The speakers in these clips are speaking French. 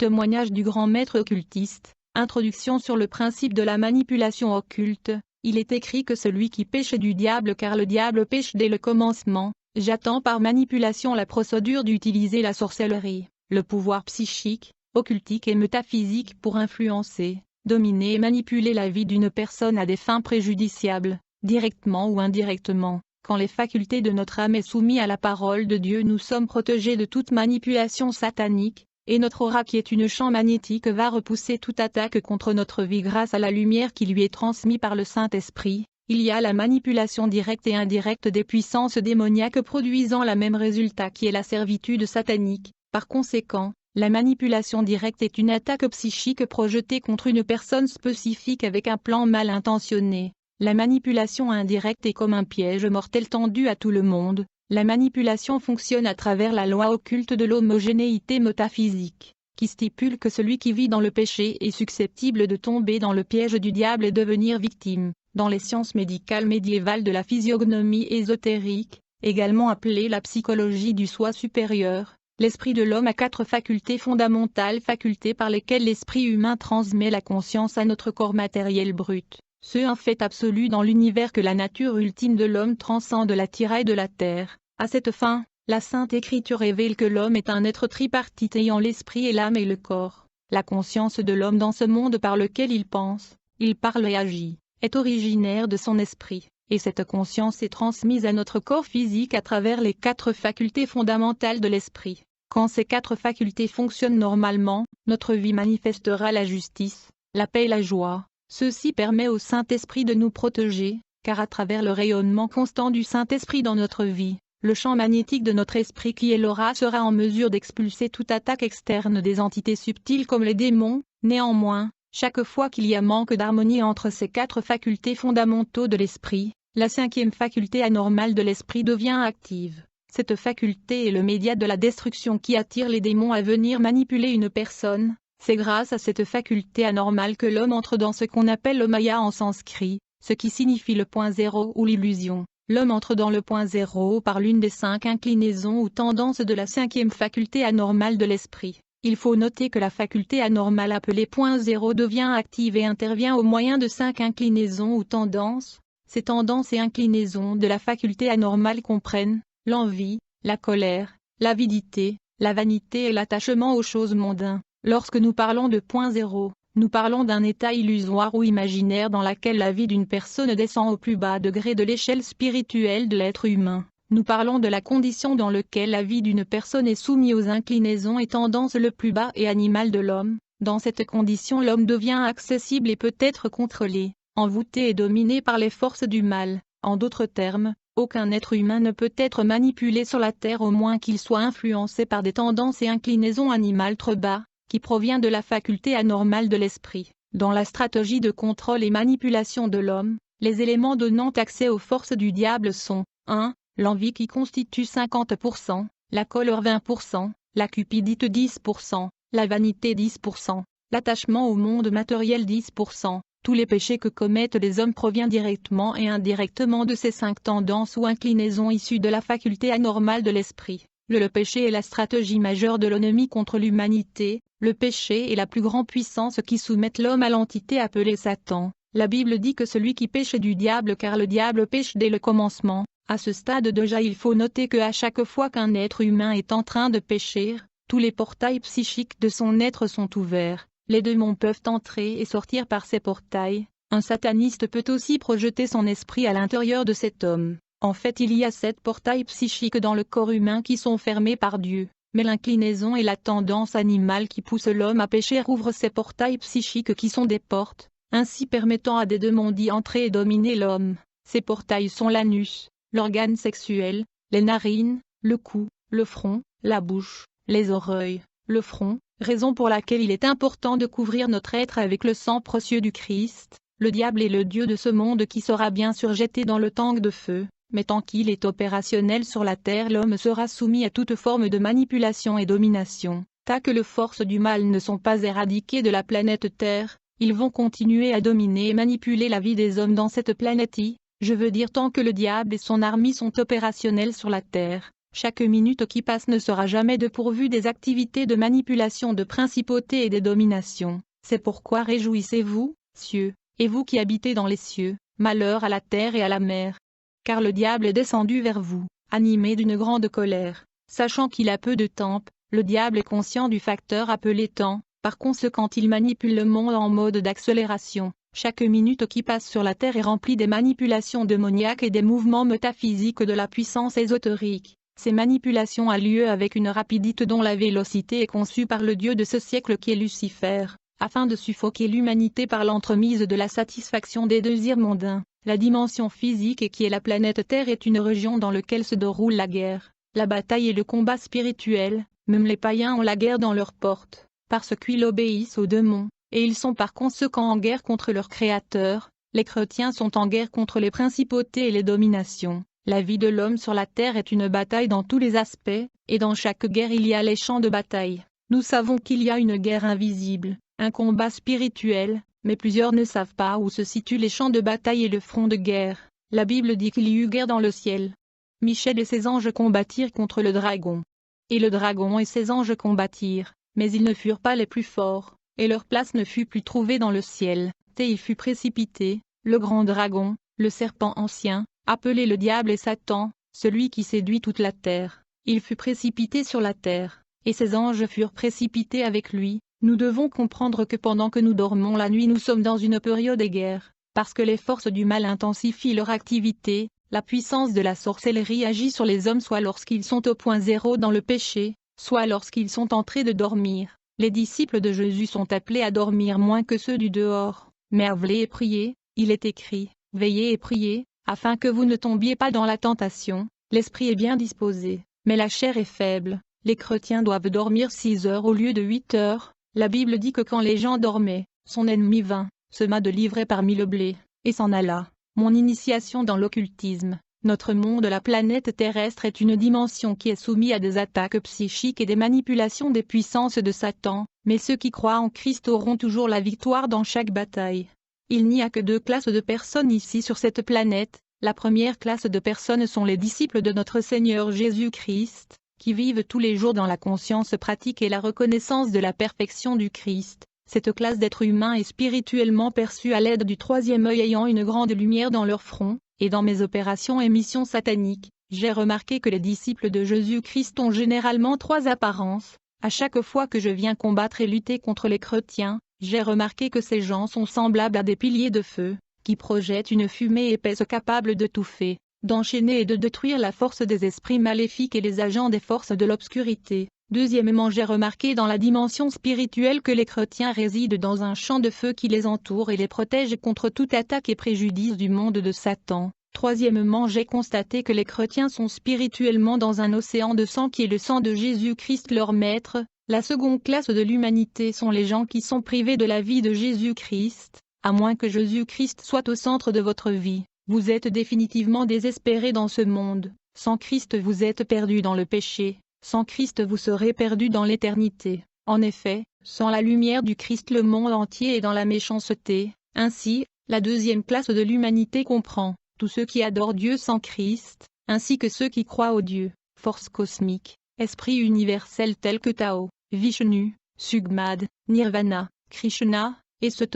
Témoignage du grand maître occultiste. Introduction sur le principe de la manipulation occulte. Il est écrit que celui qui pêche est du diable car le diable pêche dès le commencement. J'attends par manipulation la procédure d'utiliser la sorcellerie, le pouvoir psychique, occultique et métaphysique pour influencer, dominer et manipuler la vie d'une personne à des fins préjudiciables, directement ou indirectement. Quand les facultés de notre âme est soumise à la parole de Dieu, nous sommes protégés de toute manipulation satanique, et notre aura qui est une champ magnétique va repousser toute attaque contre notre vie grâce à la lumière qui lui est transmise par le Saint-Esprit. Il y a la manipulation directe et indirecte des puissances démoniaques produisant le même résultat qui est la servitude satanique. Par conséquent, la manipulation directe est une attaque psychique projetée contre une personne spécifique avec un plan mal intentionné. La manipulation indirecte est comme un piège mortel tendu à tout le monde. La manipulation fonctionne à travers la loi occulte de l'homogénéité métaphysique, qui stipule que celui qui vit dans le péché est susceptible de tomber dans le piège du diable et devenir victime. Dans les sciences médicales médiévales de la physiognomie ésotérique, également appelée la psychologie du soi supérieur, l'esprit de l'homme a 4 facultés fondamentales, facultés par lesquelles l'esprit humain transmet la conscience à notre corps matériel brut. C'est un fait absolu dans l'univers que la nature ultime de l'homme transcende la tiraille de la terre. À cette fin, la Sainte Écriture révèle que l'homme est un être tripartite ayant l'esprit et l'âme et le corps. La conscience de l'homme dans ce monde par lequel il pense, il parle et agit, est originaire de son esprit, et cette conscience est transmise à notre corps physique à travers les 4 facultés fondamentales de l'esprit. Quand ces 4 facultés fonctionnent normalement, notre vie manifestera la justice, la paix et la joie. Ceci permet au Saint-Esprit de nous protéger, car à travers le rayonnement constant du Saint-Esprit dans notre vie, le champ magnétique de notre esprit qui est l'aura sera en mesure d'expulser toute attaque externe des entités subtiles comme les démons. Néanmoins, chaque fois qu'il y a manque d'harmonie entre ces 4 facultés fondamentaux de l'esprit, la 5e faculté anormale de l'esprit devient active. Cette faculté est le média de la destruction qui attire les démons à venir manipuler une personne. C'est grâce à cette faculté anormale que l'homme entre dans ce qu'on appelle le maya en sanskrit, ce qui signifie le point zéro ou l'illusion. L'homme entre dans le point zéro par l'une des 5 inclinaisons ou tendances de la 5e faculté anormale de l'esprit. Il faut noter que la faculté anormale appelée point zéro devient active et intervient au moyen de 5 inclinaisons ou tendances. Ces tendances et inclinaisons de la faculté anormale comprennent l'envie, la colère, l'avidité, la vanité et l'attachement aux choses mondaines. Lorsque nous parlons de point zéro, nous parlons d'un état illusoire ou imaginaire dans lequel la vie d'une personne descend au plus bas degré de l'échelle spirituelle de l'être humain. Nous parlons de la condition dans laquelle la vie d'une personne est soumise aux inclinaisons et tendances le plus bas et animal de l'homme. Dans cette condition, l'homme devient accessible et peut être contrôlé, envoûté et dominé par les forces du mal. En d'autres termes, aucun être humain ne peut être manipulé sur la terre au moins qu'il soit influencé par des tendances et inclinaisons animales trop bas, qui provient de la faculté anormale de l'esprit. Dans la stratégie de contrôle et manipulation de l'homme, les éléments donnant accès aux forces du diable sont 1. L'envie qui constitue 50%, la colère 20%, la cupidité 10%, la vanité 10%, l'attachement au monde matériel 10%. Tous les péchés que commettent les hommes proviennent directement et indirectement de ces 5 tendances ou inclinaisons issues de la faculté anormale de l'esprit. Le péché est la stratégie majeure de l'ennemi contre l'humanité. Le péché est la plus grande puissance qui soumette l'homme à l'entité appelée Satan. La Bible dit que celui qui pêche est du diable car le diable pêche dès le commencement. À ce stade déjà il faut noter que à chaque fois qu'un être humain est en train de pécher, tous les portails psychiques de son être sont ouverts. Les démons peuvent entrer et sortir par ces portails. Un sataniste peut aussi projeter son esprit à l'intérieur de cet homme. En fait il y a 7 portails psychiques dans le corps humain qui sont fermés par Dieu. Mais l'inclinaison et la tendance animale qui pousse l'homme à pécher ouvrent ces portails psychiques qui sont des portes, ainsi permettant à des démons d'y entrer et dominer l'homme. Ces portails sont l'anus, l'organe sexuel, les narines, le cou, le front, la bouche, les oreilles, le front, raison pour laquelle il est important de couvrir notre être avec le sang précieux du Christ. Le diable est le dieu de ce monde qui sera bien sûr jeté dans le tank de feu. Mais tant qu'il est opérationnel sur la terre, l'homme sera soumis à toute forme de manipulation et domination. Tant que les forces du mal ne sont pas éradiquées de la planète Terre, ils vont continuer à dominer et manipuler la vie des hommes dans cette planète. Je veux dire tant que le diable et son armée sont opérationnels sur la terre, Chaque minute qui passe ne sera jamais dépourvue des activités de manipulation de principauté et de domination. C'est pourquoi réjouissez-vous, cieux, et vous qui habitez dans les cieux, malheur à la terre et à la mer. Car le diable est descendu vers vous, animé d'une grande colère, sachant qu'il a peu de temps. Le diable est conscient du facteur appelé temps, par conséquent il manipule le monde en mode d'accélération. Chaque minute qui passe sur la terre est remplie des manipulations démoniaques et des mouvements métaphysiques de la puissance ésotérique. Ces manipulations ont lieu avec une rapidité dont la vélocité est conçue par le dieu de ce siècle qui est Lucifer, afin de suffoquer l'humanité par l'entremise de la satisfaction des désirs mondains. La dimension physique et qui est la planète Terre est une région dans laquelle se déroule la guerre, la bataille et le combat spirituel. Même les païens ont la guerre dans leurs portes, parce qu'ils obéissent aux démons, et ils sont par conséquent en guerre contre leur Créateur. Les chrétiens sont en guerre contre les principautés et les dominations. La vie de l'homme sur la terre est une bataille dans tous les aspects, et dans chaque guerre il y a les champs de bataille. Nous savons qu'il y a une guerre invisible, un combat spirituel, mais plusieurs ne savent pas où se situent les champs de bataille et le front de guerre. La Bible dit qu'il y eut guerre dans le ciel. Michel et ses anges combattirent contre le dragon. Et le dragon et ses anges combattirent, mais ils ne furent pas les plus forts, et leur place ne fut plus trouvée dans le ciel. Et il fut précipité, le grand dragon, le serpent ancien, appelé le diable et Satan, celui qui séduit toute la terre. Il fut précipité sur la terre, et ses anges furent précipités avec lui. Nous devons comprendre que pendant que nous dormons la nuit nous sommes dans une période de guerre, parce que les forces du mal intensifient leur activité. La puissance de la sorcellerie agit sur les hommes soit lorsqu'ils sont au point zéro dans le péché, soit lorsqu'ils sont en train de dormir. Les disciples de Jésus sont appelés à dormir moins que ceux du dehors, mais à veiller et prier. Il est écrit, veillez et priez, afin que vous ne tombiez pas dans la tentation. L'esprit est bien disposé, mais la chair est faible. Les chrétiens doivent dormir 6 heures au lieu de 8 heures. La Bible dit que quand les gens dormaient, son ennemi vint, sema de l'ivraie parmi le blé, et s'en alla. Mon initiation dans l'occultisme. Notre monde, la planète terrestre, est une dimension qui est soumise à des attaques psychiques et des manipulations des puissances de Satan, mais ceux qui croient en Christ auront toujours la victoire dans chaque bataille. Il n'y a que 2 classes de personnes ici sur cette planète. La première classe de personnes sont les disciples de notre Seigneur Jésus-Christ, qui vivent tous les jours dans la conscience pratique et la reconnaissance de la perfection du Christ. Cette classe d'êtres humains est spirituellement perçue à l'aide du 3e œil ayant une grande lumière dans leur front, et dans mes opérations et missions sataniques, j'ai remarqué que les disciples de Jésus-Christ ont généralement 3 apparences. À chaque fois que je viens combattre et lutter contre les chrétiens, j'ai remarqué que ces gens sont semblables à des piliers de feu, qui projettent une fumée épaisse capable d'étouffer, d'enchaîner et de détruire la force des esprits maléfiques et les agents des forces de l'obscurité. Deuxièmement, j'ai remarqué dans la dimension spirituelle que les chrétiens résident dans un champ de feu qui les entoure et les protège contre toute attaque et préjudice du monde de Satan. Troisièmement, j'ai constaté que les chrétiens sont spirituellement dans un océan de sang qui est le sang de Jésus-Christ leur maître. La seconde classe de l'humanité sont les gens qui sont privés de la vie de Jésus-Christ. À moins que Jésus-Christ soit au centre de votre vie, vous êtes définitivement désespérés dans ce monde. Sans Christ vous êtes perdus dans le péché. Sans Christ vous serez perdus dans l'éternité. En effet, sans la lumière du Christ le monde entier est dans la méchanceté. Ainsi, la deuxième classe de l'humanité comprend tous ceux qui adorent Dieu sans Christ, ainsi que ceux qui croient au Dieu, force cosmique, esprit universel tel que Tao, Vishnu, Sugmad, Nirvana, Krishna, etc.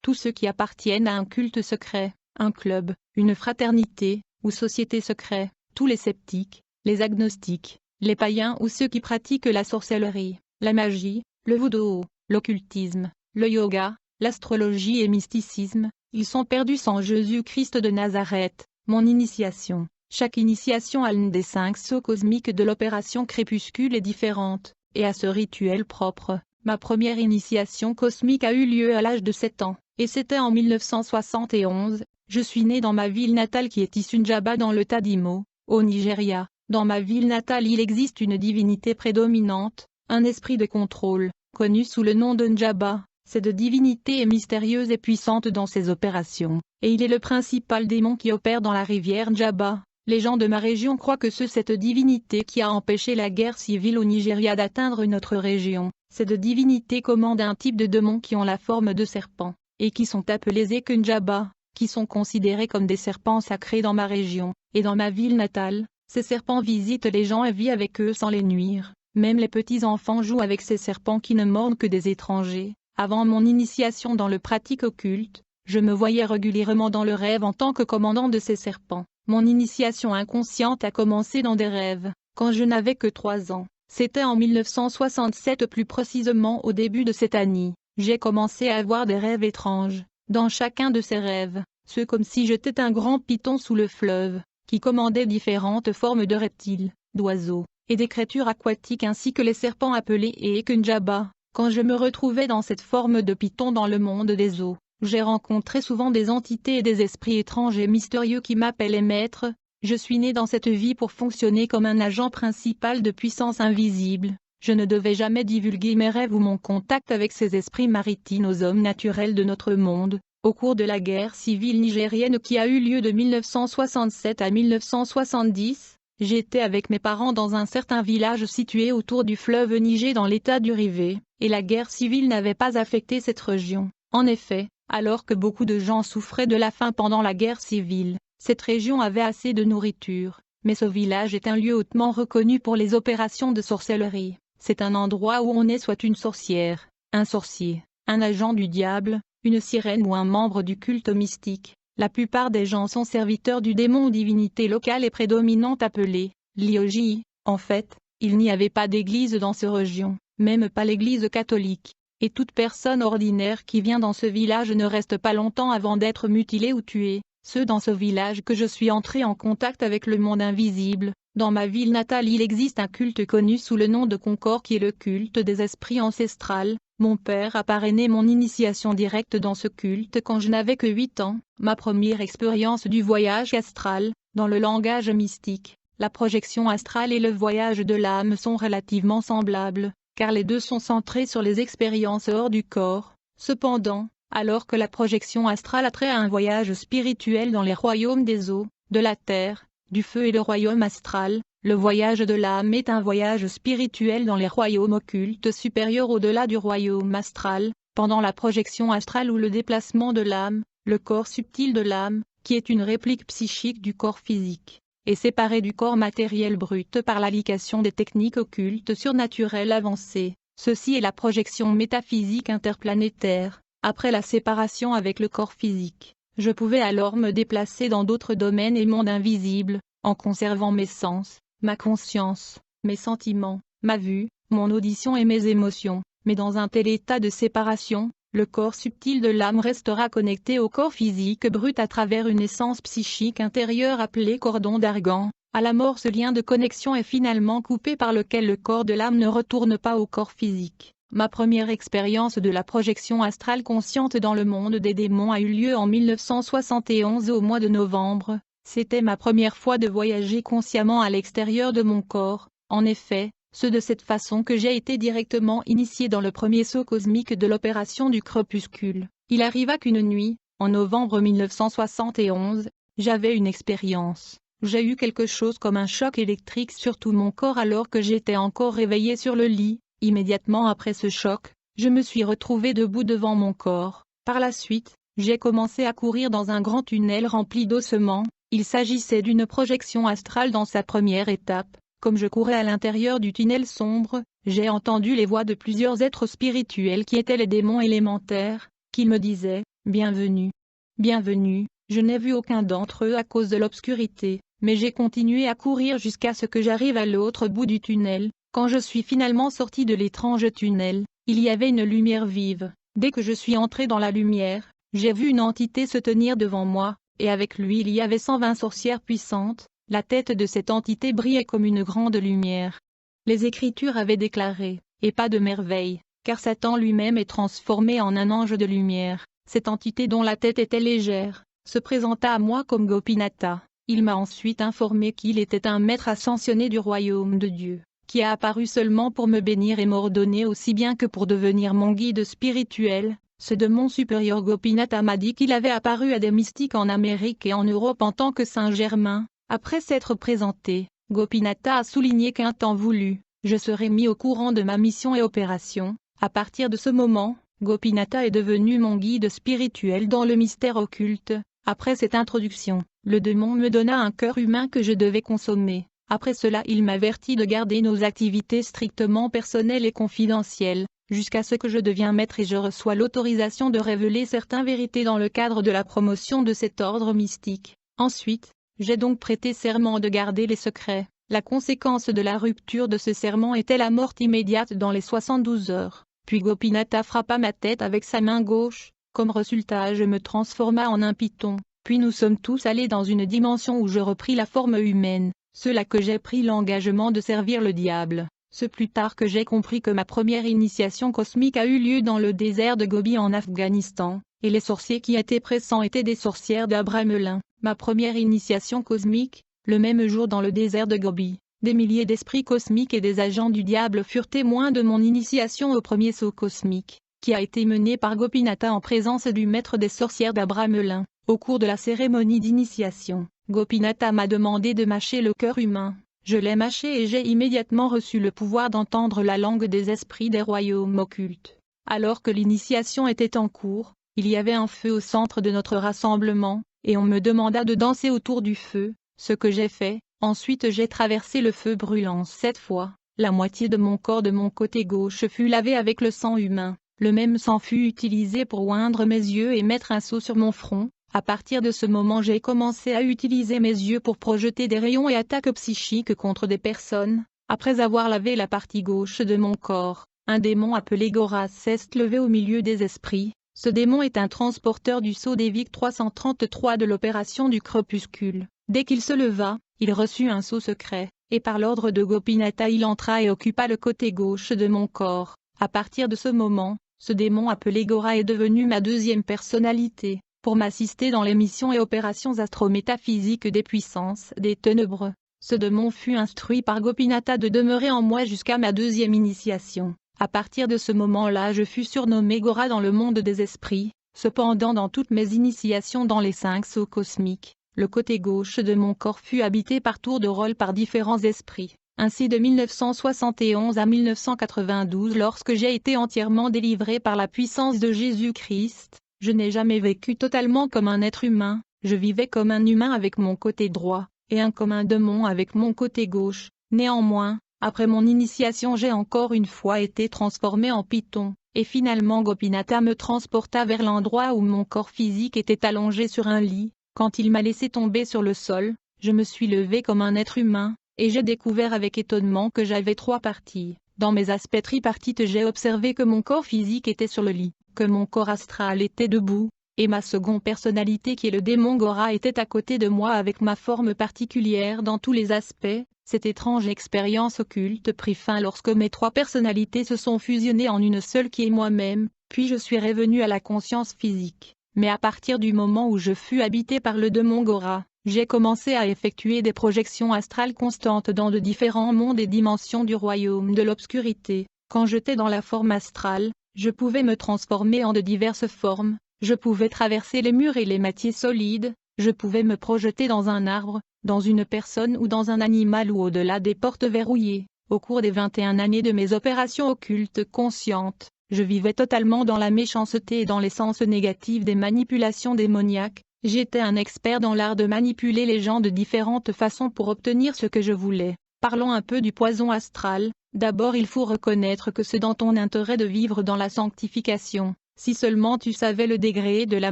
Tous ceux qui appartiennent à un culte secret, un club, une fraternité, ou société secrète, tous les sceptiques, les agnostiques, les païens ou ceux qui pratiquent la sorcellerie, la magie, le voodoo, l'occultisme, le yoga, l'astrologie et mysticisme, ils sont perdus sans Jésus-Christ de Nazareth. Mon initiation. Chaque initiation à l'une des 5 sauts cosmiques de l'opération crépuscule est différente, et à ce rituel propre. Ma première initiation cosmique a eu lieu à l'âge de 7 ans, et c'était en 1971. Je suis né dans ma ville natale qui est issue Njaba dans l'État d'Imo, au Nigeria. Dans ma ville natale il existe une divinité prédominante, un esprit de contrôle, connu sous le nom de Njaba. Cette divinité est mystérieuse et puissante dans ses opérations, et il est le principal démon qui opère dans la rivière Njaba. Les gens de ma région croient que c'est cette divinité qui a empêché la guerre civile au Nigeria d'atteindre notre région. Cette divinité commande un type de démons qui ont la forme de serpents, et qui sont appelés Ekunjaba, qui sont considérés comme des serpents sacrés dans ma région, et dans ma ville natale. Ces serpents visitent les gens et vivent avec eux sans les nuire. Même les petits enfants jouent avec ces serpents qui ne mordent que des étrangers. Avant mon initiation dans le pratique occulte, je me voyais régulièrement dans le rêve en tant que commandant de ces serpents. Mon initiation inconsciente a commencé dans des rêves, quand je n'avais que 3 ans. C'était en 1967, plus précisément au début de cette année. J'ai commencé à avoir des rêves étranges. Dans chacun de ces rêves, c'est comme si j'étais un grand python sous le fleuve, qui commandait différentes formes de reptiles, d'oiseaux, et des créatures aquatiques ainsi que les serpents appelés Ekunjaba. Quand je me retrouvais dans cette forme de python dans le monde des eaux, j'ai rencontré souvent des entités et des esprits étranges et mystérieux qui m'appelaient maître. Je suis né dans cette vie pour fonctionner comme un agent principal de puissance invisible. Je ne devais jamais divulguer mes rêves ou mon contact avec ces esprits maritimes aux hommes naturels de notre monde. Au cours de la guerre civile nigérienne qui a eu lieu de 1967 à 1970, j'étais avec mes parents dans un certain village situé autour du fleuve Niger dans l'état du River, et la guerre civile n'avait pas affecté cette région. En effet, alors que beaucoup de gens souffraient de la faim pendant la guerre civile, cette région avait assez de nourriture. Mais ce village est un lieu hautement reconnu pour les opérations de sorcellerie. C'est un endroit où on est soit une sorcière, un sorcier, un agent du diable, une sirène ou un membre du culte mystique. La plupart des gens sont serviteurs du démon ou divinité locale et prédominante appelée Lioji. En fait, il n'y avait pas d'église dans cette région, même pas l'église catholique. Et toute personne ordinaire qui vient dans ce village ne reste pas longtemps avant d'être mutilée ou tuée. C'est dans ce village que je suis entré en contact avec le monde invisible. Dans ma ville natale il existe un culte connu sous le nom de Concor qui est le culte des esprits ancestrales. Mon père a parrainé mon initiation directe dans ce culte quand je n'avais que 8 ans. Ma première expérience du voyage astral, dans le langage mystique, la projection astrale et le voyage de l'âme sont relativement semblables, car les deux sont centrés sur les expériences hors du corps. Cependant, alors que la projection astrale a trait à un voyage spirituel dans les royaumes des eaux, de la terre, du feu et le royaume astral, le voyage de l'âme est un voyage spirituel dans les royaumes occultes supérieurs au-delà du royaume astral. Pendant la projection astrale ou le déplacement de l'âme, le corps subtil de l'âme, qui est une réplique psychique du corps physique, est séparé du corps matériel brut par l'application des techniques occultes surnaturelles avancées. Ceci est la projection métaphysique interplanétaire. Après la séparation avec le corps physique, je pouvais alors me déplacer dans d'autres domaines et mondes invisibles, en conservant mes sens, ma conscience, mes sentiments, ma vue, mon audition et mes émotions. Mais dans un tel état de séparation, le corps subtil de l'âme restera connecté au corps physique brut à travers une essence psychique intérieure appelée cordon d'argan. À la mort, ce lien de connexion est finalement coupé par lequel le corps de l'âme ne retourne pas au corps physique. Ma première expérience de la projection astrale consciente dans le monde des démons a eu lieu en 1971 au mois de novembre. C'était ma première fois de voyager consciemment à l'extérieur de mon corps. En effet, c'est de cette façon que j'ai été directement initié dans le premier saut cosmique de l'opération du crépuscule. Il arriva qu'une nuit, en novembre 1971, j'avais une expérience. J'ai eu quelque chose comme un choc électrique sur tout mon corps alors que j'étais encore réveillé sur le lit. Immédiatement après ce choc, je me suis retrouvé debout devant mon corps. Par la suite, j'ai commencé à courir dans un grand tunnel rempli d'ossements. Il s'agissait d'une projection astrale dans sa première étape. Comme je courais à l'intérieur du tunnel sombre, j'ai entendu les voix de plusieurs êtres spirituels qui étaient les démons élémentaires, qui me disaient « Bienvenue. Bienvenue ». Je n'ai vu aucun d'entre eux à cause de l'obscurité, mais j'ai continué à courir jusqu'à ce que j'arrive à l'autre bout du tunnel. Quand je suis finalement sorti de l'étrange tunnel, il y avait une lumière vive. Dès que je suis entré dans la lumière, j'ai vu une entité se tenir devant moi, et avec lui il y avait 120 sorcières puissantes. La tête de cette entité brillait comme une grande lumière. Les Écritures avaient déclaré, et pas de merveille, car Satan lui-même est transformé en un ange de lumière. Cette entité dont la tête était légère, se présenta à moi comme Gopinatha. Il m'a ensuite informé qu'il était un maître ascensionné du royaume de Dieu, qui a apparu seulement pour me bénir et m'ordonner aussi bien que pour devenir mon guide spirituel. Ce démon supérieur Gopinatha m'a dit qu'il avait apparu à des mystiques en Amérique et en Europe en tant que Saint-Germain. Après s'être présenté, Gopinatha a souligné qu'un temps voulu, je serai mis au courant de ma mission et opération. À partir de ce moment, Gopinatha est devenu mon guide spirituel dans le mystère occulte. Après cette introduction, le démon me donna un cœur humain que je devais consommer. Après cela il m'avertit de garder nos activités strictement personnelles et confidentielles, jusqu'à ce que je devienne maître et je reçois l'autorisation de révéler certaines vérités dans le cadre de la promotion de cet ordre mystique. Ensuite, j'ai donc prêté serment de garder les secrets. La conséquence de la rupture de ce serment était la mort immédiate dans les 72 heures. Puis Gopinatha frappa ma tête avec sa main gauche, comme résultat je me transforma en un python. Puis nous sommes tous allés dans une dimension où je repris la forme humaine. C'est là que j'ai pris l'engagement de servir le diable. C'est plus tard que j'ai compris que ma première initiation cosmique a eu lieu dans le désert de Gobi en Afghanistan, et les sorciers qui étaient présents étaient des sorcières d'Abramelin. Ma première initiation cosmique, le même jour dans le désert de Gobi, des milliers d'esprits cosmiques et des agents du diable furent témoins de mon initiation au premier saut cosmique, qui a été mené par Gopinatha en présence du maître des sorcières d'Abramelin. Au cours de la cérémonie d'initiation, Gopinatha m'a demandé de mâcher le cœur humain. Je l'ai mâché et j'ai immédiatement reçu le pouvoir d'entendre la langue des esprits des royaumes occultes. Alors que l'initiation était en cours, il y avait un feu au centre de notre rassemblement, et on me demanda de danser autour du feu, ce que j'ai fait. Ensuite j'ai traversé le feu brûlant 7 fois. La moitié de mon corps de mon côté gauche fut lavée avec le sang humain. Le même sang fut utilisé pour oindre mes yeux et mettre un sceau sur mon front. À partir de ce moment j'ai commencé à utiliser mes yeux pour projeter des rayons et attaques psychiques contre des personnes. Après avoir lavé la partie gauche de mon corps, un démon appelé Gora s'est levé au milieu des esprits. Ce démon est un transporteur du sceau d'Evik 333 de l'opération du crépuscule. Dès qu'il se leva, il reçut un sceau secret, et par l'ordre de Gopinatha il entra et occupa le côté gauche de mon corps. À partir de ce moment, ce démon appelé Gora est devenu ma deuxième personnalité, pour m'assister dans les missions et opérations astrométaphysiques des puissances des ténèbres. Ce démon fut instruit par Gopinatha de demeurer en moi jusqu'à ma deuxième initiation. À partir de ce moment-là je fus surnommé Gora dans le monde des esprits. Cependant dans toutes mes initiations dans les 5 sauts cosmiques, le côté gauche de mon corps fut habité par tour de rôle par différents esprits. Ainsi de 1971 à 1992 lorsque j'ai été entièrement délivré par la puissance de Jésus-Christ, je n'ai jamais vécu totalement comme un être humain, je vivais comme un humain avec mon côté droit, et comme un démon avec mon côté gauche. Néanmoins, après mon initiation j'ai encore une fois été transformé en python, et finalement Gopinatha me transporta vers l'endroit où mon corps physique était allongé sur un lit. Quand il m'a laissé tomber sur le sol, je me suis levé comme un être humain, et j'ai découvert avec étonnement que j'avais 3 parties. Dans mes aspects tripartites j'ai observé que mon corps physique était sur le lit, que mon corps astral était debout, et ma seconde personnalité qui est le démon Gora était à côté de moi avec ma forme particulière dans tous les aspects. Cette étrange expérience occulte prit fin lorsque mes 3 personnalités se sont fusionnées en une seule qui est moi-même, puis je suis revenu à la conscience physique. Mais à partir du moment où je fus habité par le démon Gora, j'ai commencé à effectuer des projections astrales constantes dans de différents mondes et dimensions du royaume de l'obscurité. Quand j'étais dans la forme astrale, je pouvais me transformer en de diverses formes, je pouvais traverser les murs et les matières solides, je pouvais me projeter dans un arbre, dans une personne ou dans un animal ou au-delà des portes verrouillées. Au cours des 21 années de mes opérations occultes conscientes, je vivais totalement dans la méchanceté et dans l'essence négative des manipulations démoniaques. J'étais un expert dans l'art de manipuler les gens de différentes façons pour obtenir ce que je voulais. Parlons un peu du poison astral. D'abord il faut reconnaître que c'est dans ton intérêt de vivre dans la sanctification. Si seulement tu savais le degré de la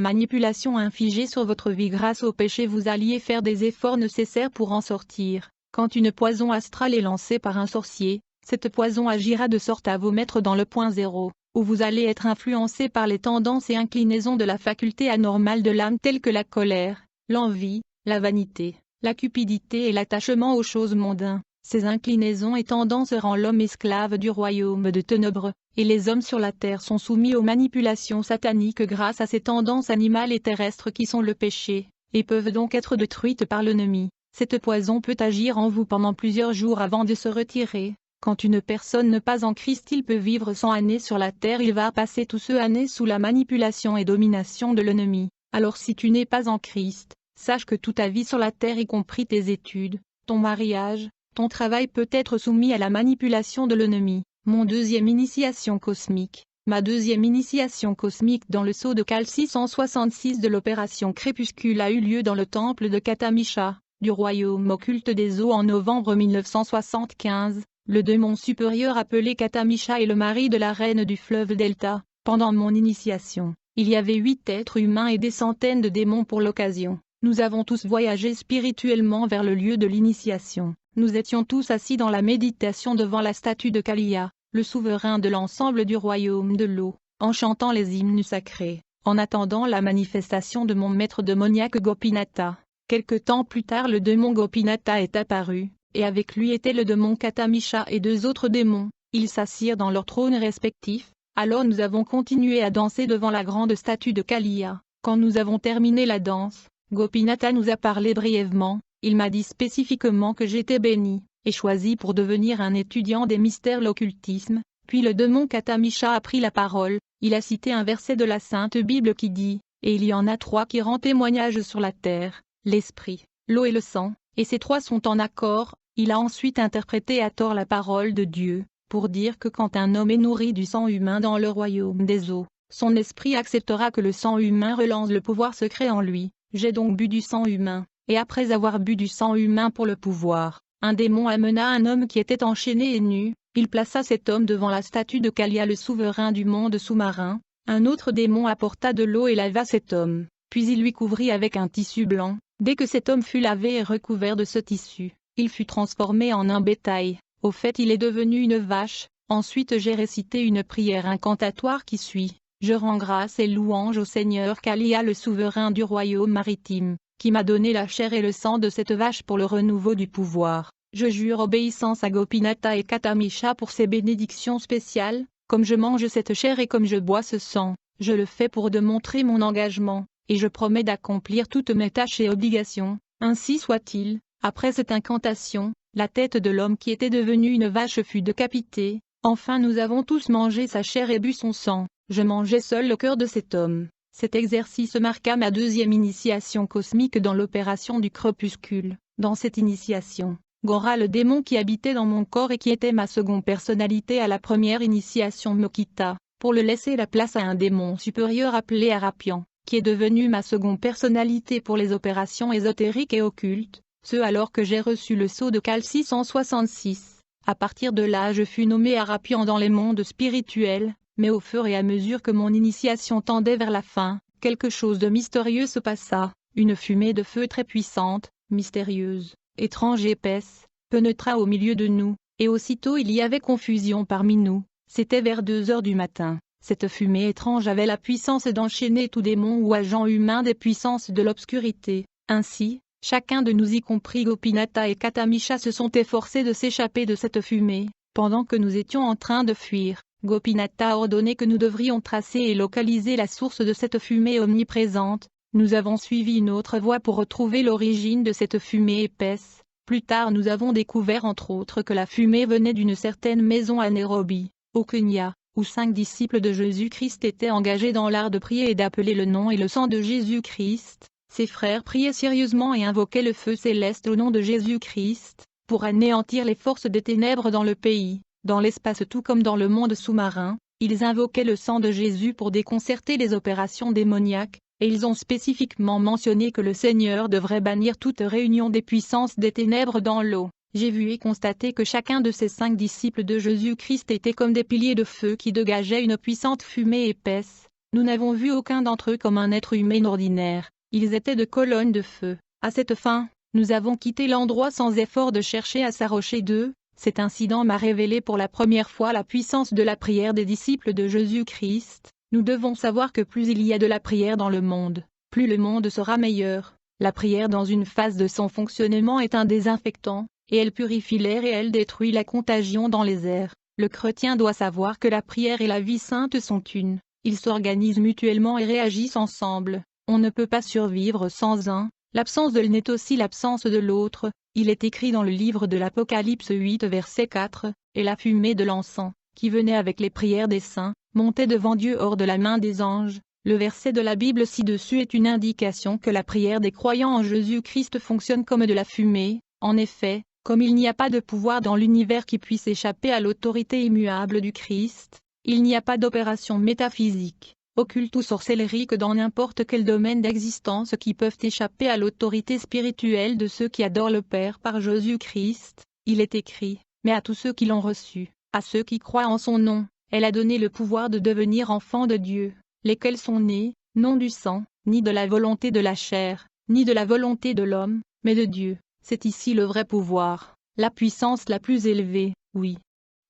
manipulation infligée sur votre vie grâce au péché vous alliez faire des efforts nécessaires pour en sortir. Quand une poison astrale est lancée par un sorcier, cette poison agira de sorte à vous mettre dans le point zéro, où vous allez être influencé par les tendances et inclinaisons de la faculté anormale de l'âme telles que la colère, l'envie, la vanité, la cupidité et l'attachement aux choses mondaines. Ces inclinaisons et tendances rendent l'homme esclave du royaume de ténèbres, et les hommes sur la terre sont soumis aux manipulations sataniques grâce à ces tendances animales et terrestres qui sont le péché, et peuvent donc être détruites par l'ennemi. Cette poison peut agir en vous pendant plusieurs jours avant de se retirer. Quand une personne n'est pas en Christ il peut vivre 100 années sur la terre il va passer toutes ces années sous la manipulation et domination de l'ennemi. Alors si tu n'es pas en Christ, sache que toute ta vie sur la terre y compris tes études, ton mariage, ton travail peut être soumis à la manipulation de l'ennemi. Mon deuxième initiation cosmique. Ma deuxième initiation cosmique dans le sceau de Cal 666 de l'opération Crépuscule a eu lieu dans le temple de Katamisha. du royaume occulte des eaux en novembre 1975, le démon supérieur appelé Katamisha est le mari de la reine du fleuve Delta. Pendant mon initiation, il y avait 8 êtres humains et des centaines de démons pour l'occasion. Nous avons tous voyagé spirituellement vers le lieu de l'initiation. Nous étions tous assis dans la méditation devant la statue de Kaliya, le souverain de l'ensemble du royaume de l'eau, en chantant les hymnes sacrés, en attendant la manifestation de mon maître démoniaque Gopinatha. Quelque temps plus tard le démon Gopinatha est apparu, et avec lui étaient le démon Katamisha et 2 autres démons. Ils s'assirent dans leurs trônes respectifs. Alors nous avons continué à danser devant la grande statue de Kaliya. Quand nous avons terminé la danse, Gopinatha nous a parlé brièvement. Il m'a dit spécifiquement que j'étais béni, et choisi pour devenir un étudiant des mystères de l'occultisme. Puis le démon Katamisha a pris la parole. Il a cité un verset de la Sainte Bible qui dit « Et il y en a 3 qui rendent témoignage sur la terre, l'esprit, l'eau et le sang, et ces 3 sont en accord. » Il a ensuite interprété à tort la parole de Dieu, pour dire que quand un homme est nourri du sang humain dans le royaume des eaux, son esprit acceptera que le sang humain relance le pouvoir secret en lui. J'ai donc bu du sang humain, et après avoir bu du sang humain pour le pouvoir, un démon amena un homme qui était enchaîné et nu. Il plaça cet homme devant la statue de Kaliya, le souverain du monde sous-marin. Un autre démon apporta de l'eau et lava cet homme, puis il lui couvrit avec un tissu blanc. Dès que cet homme fut lavé et recouvert de ce tissu, il fut transformé en un bétail. Au fait, il est devenu une vache. Ensuite j'ai récité une prière incantatoire qui suit. Je rends grâce et louange au Seigneur Kaliya, le souverain du royaume maritime, qui m'a donné la chair et le sang de cette vache pour le renouveau du pouvoir. Je jure obéissance à Gopinatha et Katamisha pour ces bénédictions spéciales. Comme je mange cette chair et comme je bois ce sang, je le fais pour démontrer mon engagement, et je promets d'accomplir toutes mes tâches et obligations. Ainsi soit-il. Après cette incantation, la tête de l'homme qui était devenu une vache fut décapitée. Enfin nous avons tous mangé sa chair et bu son sang. Je mangeais seul le cœur de cet homme. Cet exercice marqua ma 2e initiation cosmique dans l'opération du crépuscule. Dans cette initiation, Gora, le démon qui habitait dans mon corps et qui était ma seconde personnalité à la première initiation, me quitta, pour le laisser la place à un démon supérieur appelé Arapian, qui est devenu ma seconde personnalité pour les opérations ésotériques et occultes. Ce alors que j'ai reçu le sceau de Cal 666. À partir de là je fus nommé Arapian dans les mondes spirituels, mais au fur et à mesure que mon initiation tendait vers la fin, quelque chose de mystérieux se passa. Une fumée de feu très puissante, mystérieuse, étrange et épaisse, pénétra au milieu de nous, et aussitôt il y avait confusion parmi nous. C'était vers 2 heures du matin. Cette fumée étrange avait la puissance d'enchaîner tout démon ou agent humain des puissances de l'obscurité. Ainsi, chacun de nous, y compris Gopinatha et Katamisha, se sont efforcés de s'échapper de cette fumée. Pendant que nous étions en train de fuir, Gopinatha a ordonné que nous devrions tracer et localiser la source de cette fumée omniprésente. Nous avons suivi une autre voie pour retrouver l'origine de cette fumée épaisse. Plus tard nous avons découvert entre autres que la fumée venait d'une certaine maison à Nairobi, au Kenya, où 5 disciples de Jésus-Christ étaient engagés dans l'art de prier et d'appeler le nom et le sang de Jésus-Christ. Ces frères priaient sérieusement et invoquaient le feu céleste au nom de Jésus-Christ, pour anéantir les forces des ténèbres dans le pays, dans l'espace tout comme dans le monde sous-marin. Ils invoquaient le sang de Jésus pour déconcerter les opérations démoniaques, et ils ont spécifiquement mentionné que le Seigneur devrait bannir toute réunion des puissances des ténèbres dans l'eau. J'ai vu et constaté que chacun de ces 5 disciples de Jésus-Christ était comme des piliers de feu qui dégageaient une puissante fumée épaisse. Nous n'avons vu aucun d'entre eux comme un être humain ordinaire. Ils étaient de colonnes de feu. À cette fin, nous avons quitté l'endroit sans effort de chercher à s'arrocher d'eux. Cet incident m'a révélé pour la première fois la puissance de la prière des disciples de Jésus-Christ. Nous devons savoir que plus il y a de la prière dans le monde, plus le monde sera meilleur. La prière dans une phase de son fonctionnement est un désinfectant, et elle purifie l'air et elle détruit la contagion dans les airs. Le chrétien doit savoir que la prière et la vie sainte sont une. Ils s'organisent mutuellement et réagissent ensemble. On ne peut pas survivre sans un. L'absence de l'un est aussi l'absence de l'autre. Il est écrit dans le livre de l'Apocalypse 8 verset 4, « Et la fumée de l'encens, qui venait avec les prières des saints, montait devant Dieu hors de la main des anges. » Le verset de la Bible ci-dessus est une indication que la prière des croyants en Jésus-Christ fonctionne comme de la fumée. En effet, comme il n'y a pas de pouvoir dans l'univers qui puisse échapper à l'autorité immuable du Christ, il n'y a pas d'opération métaphysique, occulte ou sorcellerie que dans n'importe quel domaine d'existence qui peuvent échapper à l'autorité spirituelle de ceux qui adorent le Père par Jésus-Christ. Il est écrit, mais à tous ceux qui l'ont reçu, à ceux qui croient en son nom, elle a donné le pouvoir de devenir enfants de Dieu, lesquels sont nés, non du sang, ni de la volonté de la chair, ni de la volonté de l'homme, mais de Dieu. C'est ici le vrai pouvoir, la puissance la plus élevée, oui.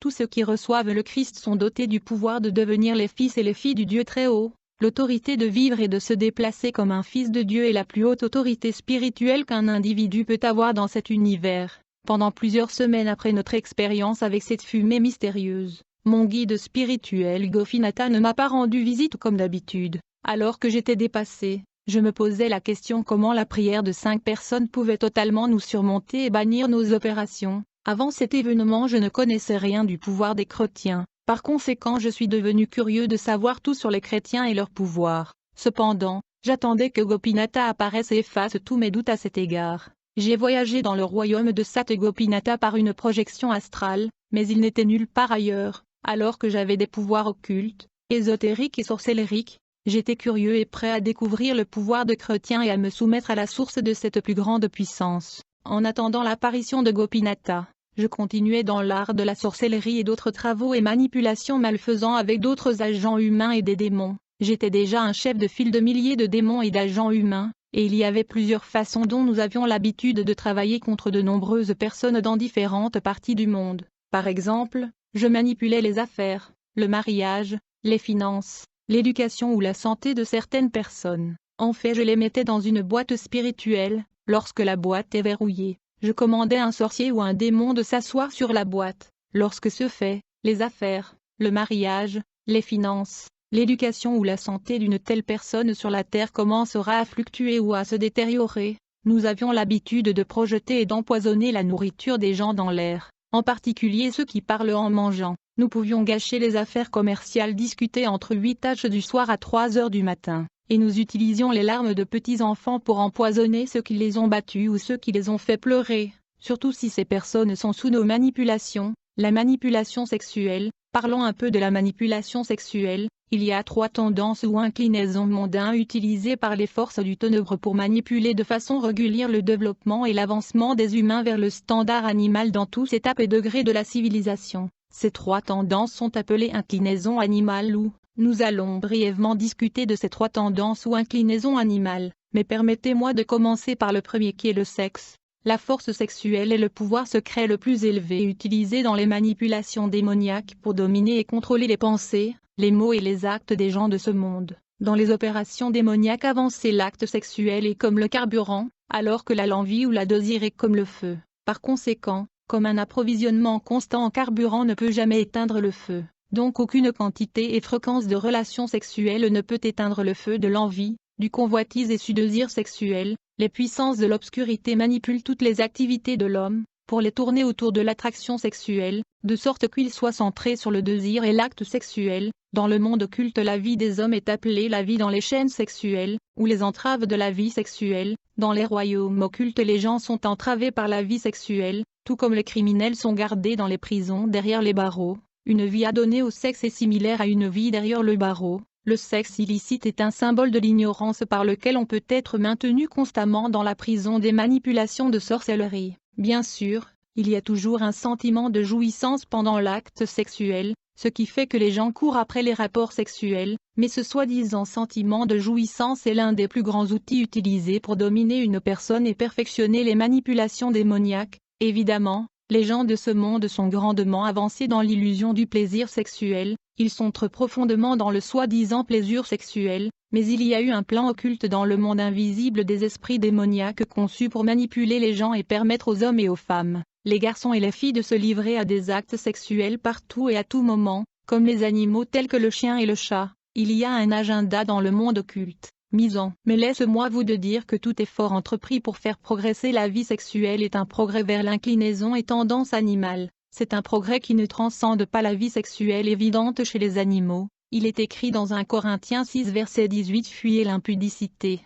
Tous ceux qui reçoivent le Christ sont dotés du pouvoir de devenir les fils et les filles du Dieu très haut, l'autorité de vivre et de se déplacer comme un fils de Dieu est la plus haute autorité spirituelle qu'un individu peut avoir dans cet univers. Pendant plusieurs semaines après notre expérience avec cette fumée mystérieuse, mon guide spirituel Gopinath ne m'a pas rendu visite comme d'habitude. Alors que j'étais dépassé, je me posais la question comment la prière de 5 personnes pouvait totalement nous surmonter et bannir nos opérations. Avant cet événement, je ne connaissais rien du pouvoir des chrétiens. Par conséquent, je suis devenu curieux de savoir tout sur les chrétiens et leur pouvoir. Cependant, j'attendais que Gopinath apparaisse et efface tous mes doutes à cet égard. J'ai voyagé dans le royaume de Sat Gopinath par une projection astrale, mais il n'était nulle part ailleurs. Alors que j'avais des pouvoirs occultes, ésotériques et sorcelleriques, j'étais curieux et prêt à découvrir le pouvoir de chrétien et à me soumettre à la source de cette plus grande puissance. En attendant l'apparition de Gopinath, je continuais dans l'art de la sorcellerie et d'autres travaux et manipulations malfaisants avec d'autres agents humains et des démons. J'étais déjà un chef de file de milliers de démons et d'agents humains, et il y avait plusieurs façons dont nous avions l'habitude de travailler contre de nombreuses personnes dans différentes parties du monde. Par exemple, je manipulais les affaires, le mariage, les finances, l'éducation ou la santé de certaines personnes. En fait, je les mettais dans une boîte spirituelle. Lorsque la boîte est verrouillée, je commandais un sorcier ou un démon de s'asseoir sur la boîte. Lorsque ce fait, les affaires, le mariage, les finances, l'éducation ou la santé d'une telle personne sur la terre commencera à fluctuer ou à se détériorer. Nous avions l'habitude de projeter et d'empoisonner la nourriture des gens dans l'air, en particulier ceux qui parlent en mangeant. Nous pouvions gâcher les affaires commerciales discutées entre 8h du soir à 3h du matin. Et nous utilisions les larmes de petits enfants pour empoisonner ceux qui les ont battus ou ceux qui les ont fait pleurer, surtout si ces personnes sont sous nos manipulations. La manipulation sexuelle. Parlons un peu de la manipulation sexuelle. Il y a 3 tendances ou inclinaisons mondaines utilisées par les forces du ténèbre pour manipuler de façon régulière le développement et l'avancement des humains vers le standard animal dans tous étapes et degrés de la civilisation. Ces 3 tendances sont appelées inclinaisons animales ou nous allons brièvement discuter de ces 3 tendances ou inclinaisons animales, mais permettez-moi de commencer par le premier qui est le sexe. La force sexuelle est le pouvoir secret le plus élevé utilisé dans les manipulations démoniaques pour dominer et contrôler les pensées, les mots et les actes des gens de ce monde. Dans les opérations démoniaques avancées, l'acte sexuel est comme le carburant, alors que l'envie ou la désir est comme le feu. Par conséquent, comme un approvisionnement constant en carburant ne peut jamais éteindre le feu. Donc aucune quantité et fréquence de relations sexuelles ne peut éteindre le feu de l'envie, du convoitise et du désir sexuel. Les puissances de l'obscurité manipulent toutes les activités de l'homme, pour les tourner autour de l'attraction sexuelle, de sorte qu'il soit centré sur le désir et l'acte sexuel. Dans le monde occulte, la vie des hommes est appelée la vie dans les chaînes sexuelles, ou les entraves de la vie sexuelle. Dans les royaumes occultes, les gens sont entravés par la vie sexuelle, tout comme les criminels sont gardés dans les prisons derrière les barreaux. Une vie adonnée au sexe est similaire à une vie derrière le barreau. Le sexe illicite est un symbole de l'ignorance par lequel on peut être maintenu constamment dans la prison des manipulations de sorcellerie. Bien sûr, il y a toujours un sentiment de jouissance pendant l'acte sexuel, ce qui fait que les gens courent après les rapports sexuels, mais ce soi-disant sentiment de jouissance est l'un des plus grands outils utilisés pour dominer une personne et perfectionner les manipulations démoniaques. Évidemment, les gens de ce monde sont grandement avancés dans l'illusion du plaisir sexuel, ils sont trop profondément dans le soi-disant plaisir sexuel, mais il y a eu un plan occulte dans le monde invisible des esprits démoniaques conçus pour manipuler les gens et permettre aux hommes et aux femmes, les garçons et les filles de se livrer à des actes sexuels partout et à tout moment, comme les animaux tels que le chien et le chat. Il y a un agenda dans le monde occulte. Mais laisse-moi vous de dire que tout effort entrepris pour faire progresser la vie sexuelle est un progrès vers l'inclinaison et tendance animale. C'est un progrès qui ne transcende pas la vie sexuelle évidente chez les animaux. Il est écrit dans 1 Corinthiens 6 verset 18 « Fuyez l'impudicité.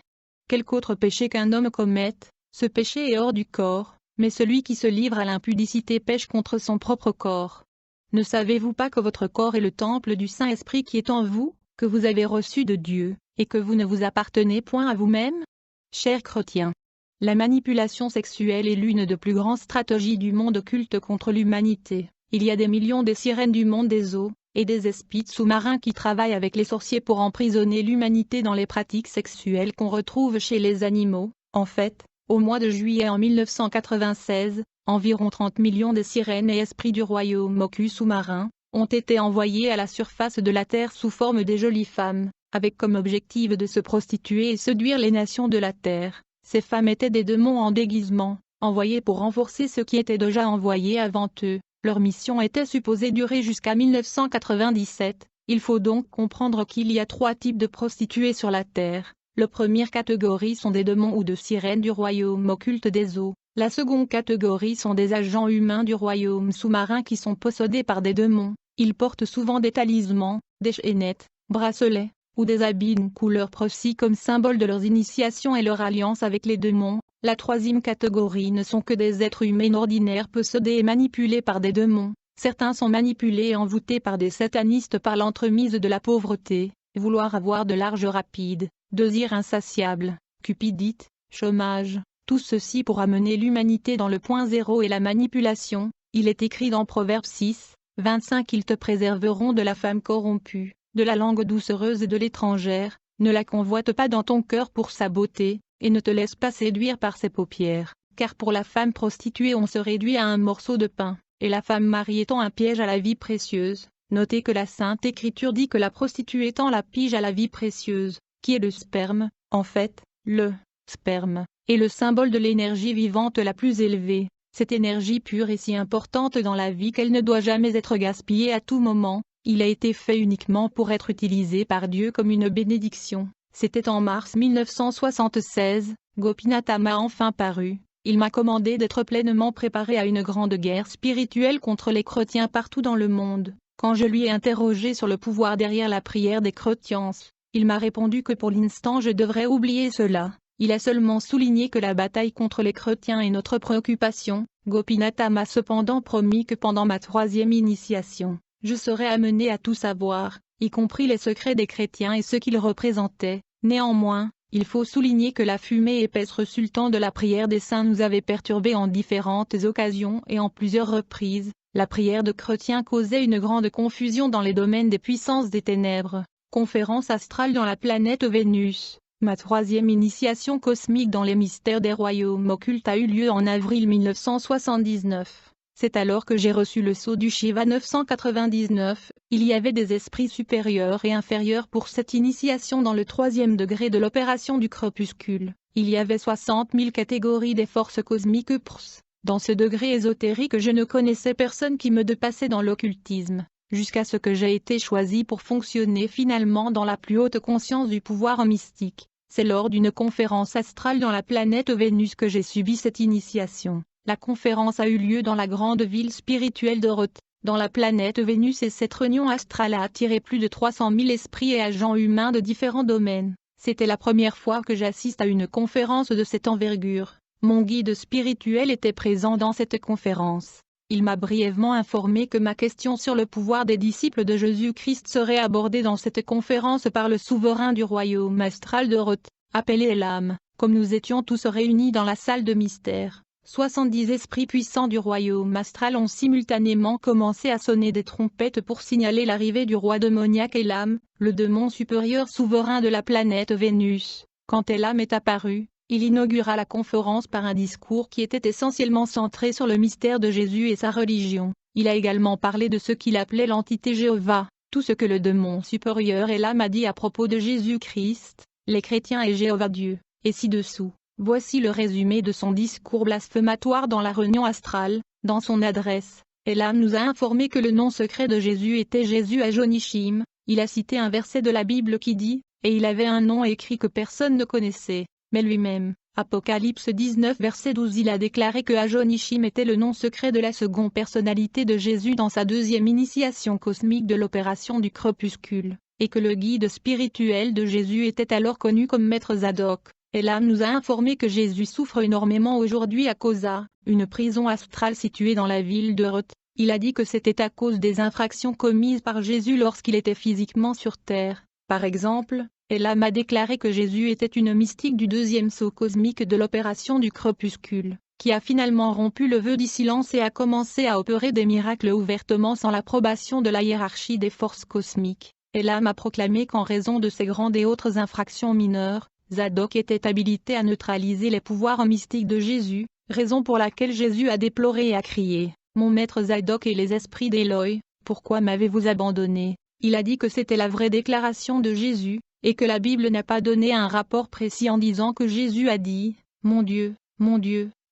Quelque autre péché qu'un homme commette, ce péché est hors du corps, mais celui qui se livre à l'impudicité pêche contre son propre corps. Ne savez-vous pas que votre corps est le temple du Saint-Esprit qui est en vous, que vous avez reçu de Dieu, et que vous ne vous appartenez point à vous-même? Chers chrétiens, la manipulation sexuelle est l'une des plus grandes stratégies du monde occulte contre l'humanité. Il y a des millions de sirènes du monde des eaux, et des espies sous-marins qui travaillent avec les sorciers pour emprisonner l'humanité dans les pratiques sexuelles qu'on retrouve chez les animaux. En fait, au mois de juillet en 1996, environ 30 millions de sirènes et esprits du royaume occulte sous-marin ont été envoyés à la surface de la Terre sous forme de jolies femmes, avec comme objectif de se prostituer et séduire les nations de la Terre. Ces femmes étaient des démons en déguisement, envoyés pour renforcer ceux qui étaient déjà envoyés avant eux. Leur mission était supposée durer jusqu'à 1997. Il faut donc comprendre qu'il y a 3 types de prostituées sur la Terre. La première catégorie sont des démons ou de sirènes du royaume occulte des eaux. La seconde catégorie sont des agents humains du royaume sous-marin qui sont possédés par des démons. Ils portent souvent des talismans, des chaînettes, bracelets, ou des habits d'une couleur précise comme symbole de leurs initiations et leur alliance avec les démons. La troisième catégorie ne sont que des êtres humains ordinaires possédés et manipulés par des démons. Certains sont manipulés et envoûtés par des satanistes par l'entremise de la pauvreté, vouloir avoir de l'argent rapide, désir insatiable, cupidité, chômage, tout ceci pour amener l'humanité dans le point zéro et la manipulation. Il est écrit dans Proverbe 6, 25 qu'ils te préserveront de la femme corrompue, de la langue doucereuse et de l'étrangère, ne la convoite pas dans ton cœur pour sa beauté, et ne te laisse pas séduire par ses paupières, car pour la femme prostituée on se réduit à un morceau de pain, et la femme mariée tend un piège à la vie précieuse. Notez que la Sainte Écriture dit que la prostituée tend la pige à la vie précieuse, qui est le sperme. En fait, le sperme est le symbole de l'énergie vivante la plus élevée. Cette énergie pure est si importante dans la vie qu'elle ne doit jamais être gaspillée à tout moment. Il a été fait uniquement pour être utilisé par Dieu comme une bénédiction. C'était en mars 1976, Gopinath m'a enfin paru. Il m'a commandé d'être pleinement préparé à une grande guerre spirituelle contre les chrétiens partout dans le monde. Quand je lui ai interrogé sur le pouvoir derrière la prière des chrétiens, il m'a répondu que pour l'instant je devrais oublier cela. Il a seulement souligné que la bataille contre les chrétiens est notre préoccupation. Gopinath m'a cependant promis que pendant ma 3e initiation, je serais amené à tout savoir, y compris les secrets des chrétiens et ce qu'ils représentaient. Néanmoins, il faut souligner que la fumée épaisse résultant de la prière des saints nous avait perturbés en différentes occasions et en plusieurs reprises. La prière de chrétiens causait une grande confusion dans les domaines des puissances des ténèbres. Conférence astrale dans la planète Vénus. Ma 3e initiation cosmique dans les mystères des royaumes occultes a eu lieu en avril 1979. C'est alors que j'ai reçu le sceau du Shiva 999. Il y avait des esprits supérieurs et inférieurs pour cette initiation dans le 3e degré de l'opération du crépuscule. Il y avait 60 000 catégories des forces cosmiques PRS. Dans ce degré ésotérique je ne connaissais personne qui me dépassait dans l'occultisme, jusqu'à ce que j'ai été choisi pour fonctionner finalement dans la plus haute conscience du pouvoir mystique. C'est lors d'une conférence astrale dans la planète Vénus que j'ai subi cette initiation. La conférence a eu lieu dans la grande ville spirituelle de Roth, dans la planète Vénus, et cette réunion astrale a attiré plus de 300 000 esprits et agents humains de différents domaines. C'était la première fois que j'assiste à une conférence de cette envergure. Mon guide spirituel était présent dans cette conférence. Il m'a brièvement informé que ma question sur le pouvoir des disciples de Jésus-Christ serait abordée dans cette conférence par le souverain du royaume astral de Roth, appelé Elam. Comme nous étions tous réunis dans la salle de mystère, 70 esprits puissants du royaume astral ont simultanément commencé à sonner des trompettes pour signaler l'arrivée du roi démoniaque Elam, le démon supérieur souverain de la planète Vénus. Quand Elam est apparu, il inaugura la conférence par un discours qui était essentiellement centré sur le mystère de Jésus et sa religion. Il a également parlé de ce qu'il appelait l'entité Jéhovah, tout ce que le démon supérieur Elam a dit à propos de Jésus-Christ, les chrétiens et Jéhovah Dieu, et ci-dessous. Voici le résumé de son discours blasphématoire dans la réunion astrale. Dans son adresse, Elam nous a informé que le nom secret de Jésus était Jésus Ajonishim. Il a cité un verset de la Bible qui dit « Et il avait un nom écrit que personne ne connaissait, mais lui-même ». Apocalypse 19 verset 12. Il a déclaré que Ajonishim était le nom secret de la seconde personnalité de Jésus dans sa 2e initiation cosmique de l'opération du crépuscule, et que le guide spirituel de Jésus était alors connu comme Maître Zadok. Elam nous a informé que Jésus souffre énormément aujourd'hui à Kosa, une prison astrale située dans la ville de Roth. Il a dit que c'était à cause des infractions commises par Jésus lorsqu'il était physiquement sur terre. Par exemple, Elam a déclaré que Jésus était une mystique du deuxième saut cosmique de l'opération du crépuscule, qui a finalement rompu le vœu du silence et a commencé à opérer des miracles ouvertement sans l'approbation de la hiérarchie des forces cosmiques. Elam a proclamé qu'en raison de ces grandes et autres infractions mineures, Zadok était habilité à neutraliser les pouvoirs mystiques de Jésus, raison pour laquelle Jésus a déploré et a crié « Mon maître Zadok et les esprits d'Éloi, pourquoi m'avez-vous abandonné ?» Il a dit que c'était la vraie déclaration de Jésus, et que la Bible n'a pas donné un rapport précis en disant que Jésus a dit « mon Dieu,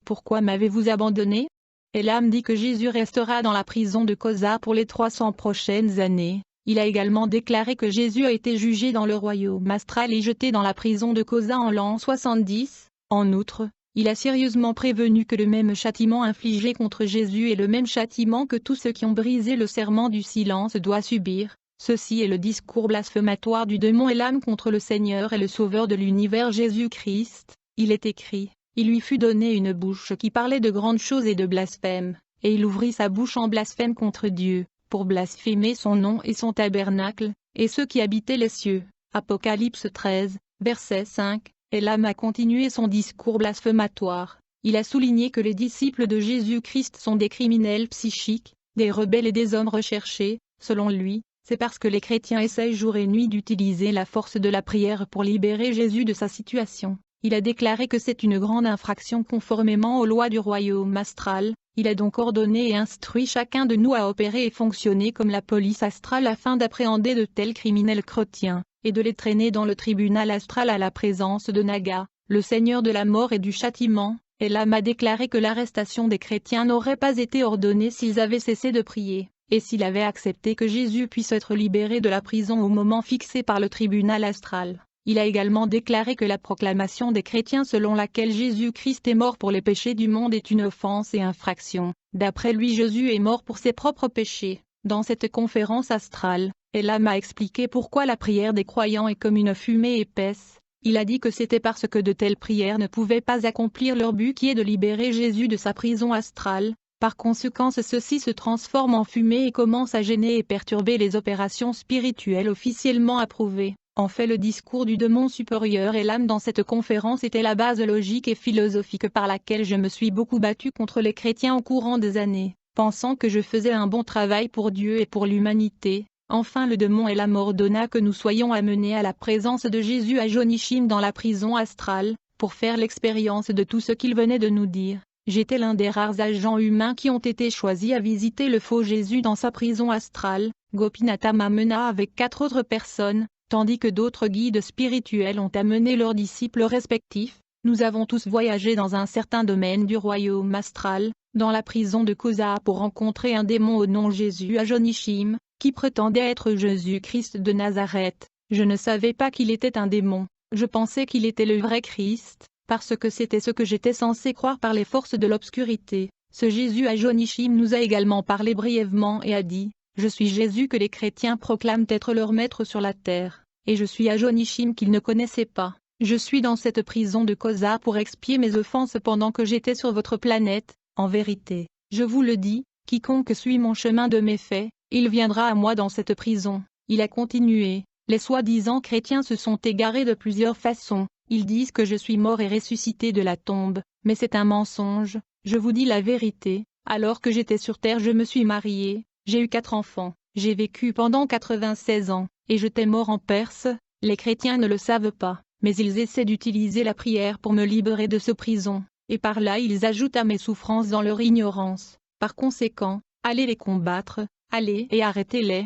pourquoi m'avez-vous abandonné ?» Elam dit que Jésus restera dans la prison de Kosa pour les 300 prochaines années. Il a également déclaré que Jésus a été jugé dans le royaume astral et jeté dans la prison de Kosa en l'an 70. En outre, il a sérieusement prévenu que le même châtiment infligé contre Jésus est le même châtiment que tous ceux qui ont brisé le serment du silence doivent subir. Ceci est le discours blasphématoire du démon Elam contre le Seigneur et le Sauveur de l'univers Jésus-Christ. Il est écrit, il lui fut donné une bouche qui parlait de grandes choses et de blasphème, et il ouvrit sa bouche en blasphème contre Dieu, pour blasphémer son nom et son tabernacle, et ceux qui habitaient les cieux. Apocalypse 13, verset 5. Elam a continué son discours blasphématoire. Il a souligné que les disciples de Jésus-Christ sont des criminels psychiques, des rebelles et des hommes recherchés. Selon lui, c'est parce que les chrétiens essayent jour et nuit d'utiliser la force de la prière pour libérer Jésus de sa situation. Il a déclaré que c'est une grande infraction conformément aux lois du royaume astral. Il a donc ordonné et instruit chacun de nous à opérer et fonctionner comme la police astrale afin d'appréhender de tels criminels chrétiens, et de les traîner dans le tribunal astral à la présence de Naga, le seigneur de la mort et du châtiment. Elam a déclaré que l'arrestation des chrétiens n'aurait pas été ordonnée s'ils avaient cessé de prier, et s'il avait accepté que Jésus puisse être libéré de la prison au moment fixé par le tribunal astral. Il a également déclaré que la proclamation des chrétiens selon laquelle Jésus-Christ est mort pour les péchés du monde est une offense et infraction. D'après lui, Jésus est mort pour ses propres péchés. Dans cette conférence astrale, Elam a expliqué pourquoi la prière des croyants est comme une fumée épaisse. Il a dit que c'était parce que de telles prières ne pouvaient pas accomplir leur but qui est de libérer Jésus de sa prison astrale. Par conséquent, ceci se transforme en fumée et commence à gêner et perturber les opérations spirituelles officiellement approuvées. En fait, le discours du démon supérieur Elam dans cette conférence était la base logique et philosophique par laquelle je me suis beaucoup battu contre les chrétiens au courant des années, pensant que je faisais un bon travail pour Dieu et pour l'humanité. Enfin, le démon Elam ordonna que nous soyons amenés à la présence de Jésus à Jonishim dans la prison astrale, pour faire l'expérience de tout ce qu'il venait de nous dire. J'étais l'un des rares agents humains qui ont été choisis à visiter le faux Jésus dans sa prison astrale. Gopinatha m'amena avec 4 autres personnes, tandis que d'autres guides spirituels ont amené leurs disciples respectifs. Nous avons tous voyagé dans un certain domaine du royaume astral, dans la prison de Kosa pour rencontrer un démon au nom Jésus à Jonishim, qui prétendait être Jésus-Christ de Nazareth. Je ne savais pas qu'il était un démon, je pensais qu'il était le vrai Christ, parce que c'était ce que j'étais censé croire par les forces de l'obscurité. Ce Jésus à Jonishim nous a également parlé brièvement et a dit, « Je suis Jésus que les chrétiens proclament être leur maître sur la terre, et je suis à Jonishim qu'ils ne connaissaient pas. Je suis dans cette prison de Kosa pour expier mes offenses pendant que j'étais sur votre planète. En vérité, je vous le dis, quiconque suit mon chemin de méfaits, il viendra à moi dans cette prison. » Il a continué, « Les soi-disant chrétiens se sont égarés de plusieurs façons. Ils disent que je suis mort et ressuscité de la tombe, mais c'est un mensonge. Je vous dis la vérité, alors que j'étais sur terre je me suis marié, j'ai eu 4 enfants, j'ai vécu pendant 96 ans, et j'étais mort en Perse. Les chrétiens ne le savent pas, mais ils essaient d'utiliser la prière pour me libérer de ce prison, et par là ils ajoutent à mes souffrances dans leur ignorance. Par conséquent, allez les combattre, allez et arrêtez-les.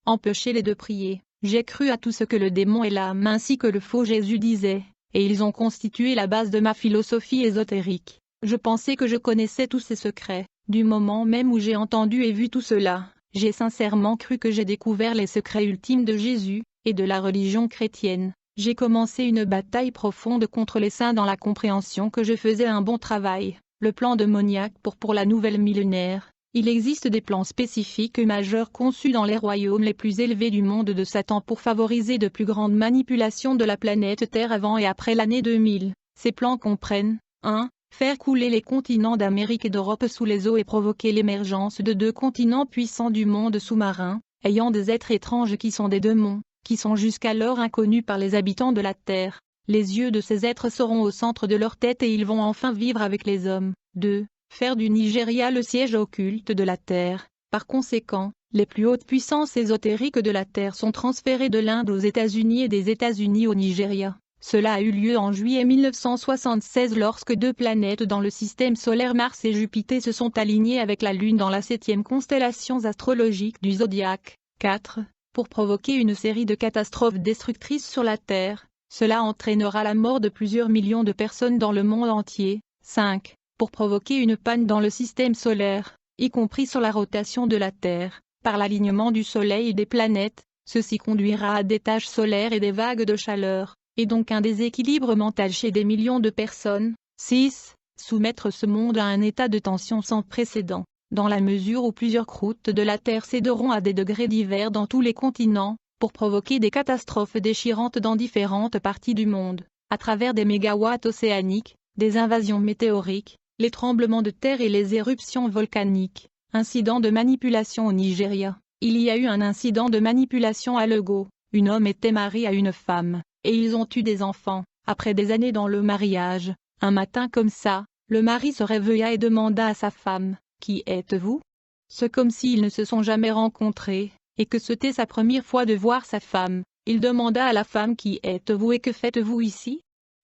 Empêchez-les de prier. J'ai cru à tout ce que le démon Elam ainsi que le faux Jésus disaient, et ils ont constitué la base de ma philosophie ésotérique. Je pensais que je connaissais tous ces secrets. Du moment même où j'ai entendu et vu tout cela, j'ai sincèrement cru que j'ai découvert les secrets ultimes de Jésus, et de la religion chrétienne. J'ai commencé une bataille profonde contre les saints dans la compréhension que je faisais un bon travail. Le plan démoniaque pour la nouvelle millénaire. Il existe des plans spécifiques et majeurs conçus dans les royaumes les plus élevés du monde de Satan pour favoriser de plus grandes manipulations de la planète Terre avant et après l'année 2000. Ces plans comprennent 1. Faire couler les continents d'Amérique et d'Europe sous les eaux et provoquer l'émergence de 2 continents puissants du monde sous-marin, ayant des êtres étranges qui sont des démons. qui sont jusqu'alors inconnus par les habitants de la Terre. Les yeux de ces êtres seront au centre de leur tête et ils vont enfin vivre avec les hommes. 2. Faire du Nigeria le siège occulte de la Terre. Par conséquent, les plus hautes puissances ésotériques de la Terre sont transférées de l'Inde aux États-Unis et des États-Unis au Nigeria. Cela a eu lieu en juillet 1976 lorsque deux planètes dans le système solaire Mars et Jupiter se sont alignées avec la Lune dans la 7e constellation astrologique du zodiaque. 4. Pour provoquer une série de catastrophes destructrices sur la Terre. Cela entraînera la mort de plusieurs millions de personnes dans le monde entier. 5. Pour provoquer une panne dans le système solaire, y compris sur la rotation de la Terre, par l'alignement du Soleil et des planètes, ceci conduira à des taches solaires et des vagues de chaleur, et donc un déséquilibre mental chez des millions de personnes. 6. Soumettre ce monde à un état de tension sans précédent, dans la mesure où plusieurs croûtes de la Terre céderont à des degrés divers dans tous les continents, pour provoquer des catastrophes déchirantes dans différentes parties du monde, à travers des mégawatts océaniques, des invasions météoriques, les tremblements de terre et les éruptions volcaniques. Incident de manipulation au Nigeria. Il y a eu un incident de manipulation à Lagos. Un homme était marié à une femme, et ils ont eu des enfants. Après des années dans le mariage, un matin comme ça, le mari se réveilla et demanda à sa femme, « Qui êtes-vous » C'est comme s'ils ne se sont jamais rencontrés, et que c'était sa première fois de voir sa femme. Il demanda à la femme « Qui êtes-vous et que faites-vous ici »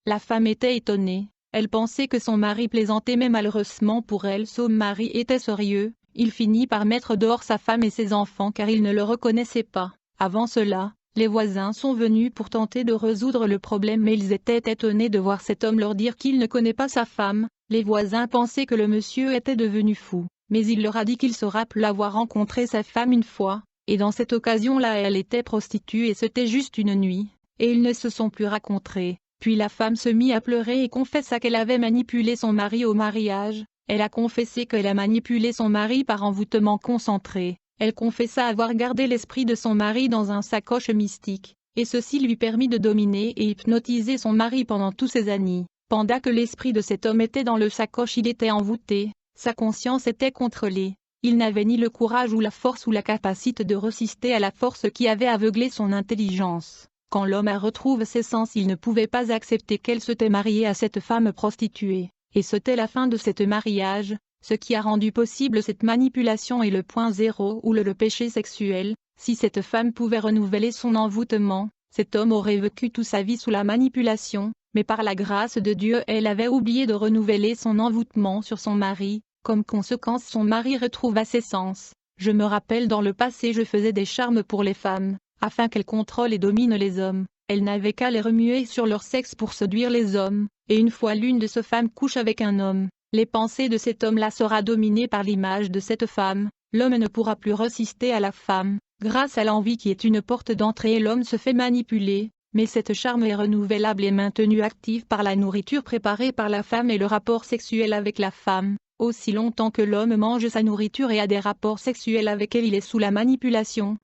La femme était étonnée. Elle pensait que son mari plaisantait, mais malheureusement pour elle son mari était sérieux. Il finit par mettre dehors sa femme et ses enfants car il ne le reconnaissait pas. Avant cela, les voisins sont venus pour tenter de résoudre le problème mais ils étaient étonnés de voir cet homme leur dire qu'il ne connaît pas sa femme. Les voisins pensaient que le monsieur était devenu fou, mais il leur a dit qu'il se rappelait avoir rencontré sa femme une fois, et dans cette occasion-là elle était prostituée et c'était juste une nuit, et ils ne se sont plus rencontrés. Puis la femme se mit à pleurer et confessa qu'elle avait manipulé son mari au mariage. Elle a confessé qu'elle a manipulé son mari par envoûtement concentré. Elle confessa avoir gardé l'esprit de son mari dans un sacoche mystique, et ceci lui permit de dominer et hypnotiser son mari pendant tous ces années. Pendant que l'esprit de cet homme était dans le sacoche, il était envoûté, sa conscience était contrôlée. Il n'avait ni le courage ou la force ou la capacité de résister à la force qui avait aveuglé son intelligence. Quand l'homme a retrouvé ses sens, il ne pouvait pas accepter qu'elle s'était mariée à cette femme prostituée. Et c'était la fin de ce mariage, ce qui a rendu possible cette manipulation et le point zéro ou le péché sexuel. Si cette femme pouvait renouveler son envoûtement, cet homme aurait vécu toute sa vie sous la manipulation, mais par la grâce de Dieu elle avait oublié de renouveler son envoûtement sur son mari. Comme conséquence son mari retrouva ses sens. Je me rappelle dans le passé je faisais des charmes pour les femmes, afin qu'elles contrôlent et dominent les hommes. Elles n'avaient qu'à les remuer sur leur sexe pour séduire les hommes, et une fois l'une de ces femmes couche avec un homme, les pensées de cet homme-là sera dominées par l'image de cette femme, l'homme ne pourra plus résister à la femme, grâce à l'envie qui est une porte d'entrée l'homme se fait manipuler, mais cette charme est renouvelable et maintenue active par la nourriture préparée par la femme et le rapport sexuel avec la femme. Aussi longtemps que l'homme mange sa nourriture et a des rapports sexuels avec elle il est sous la manipulation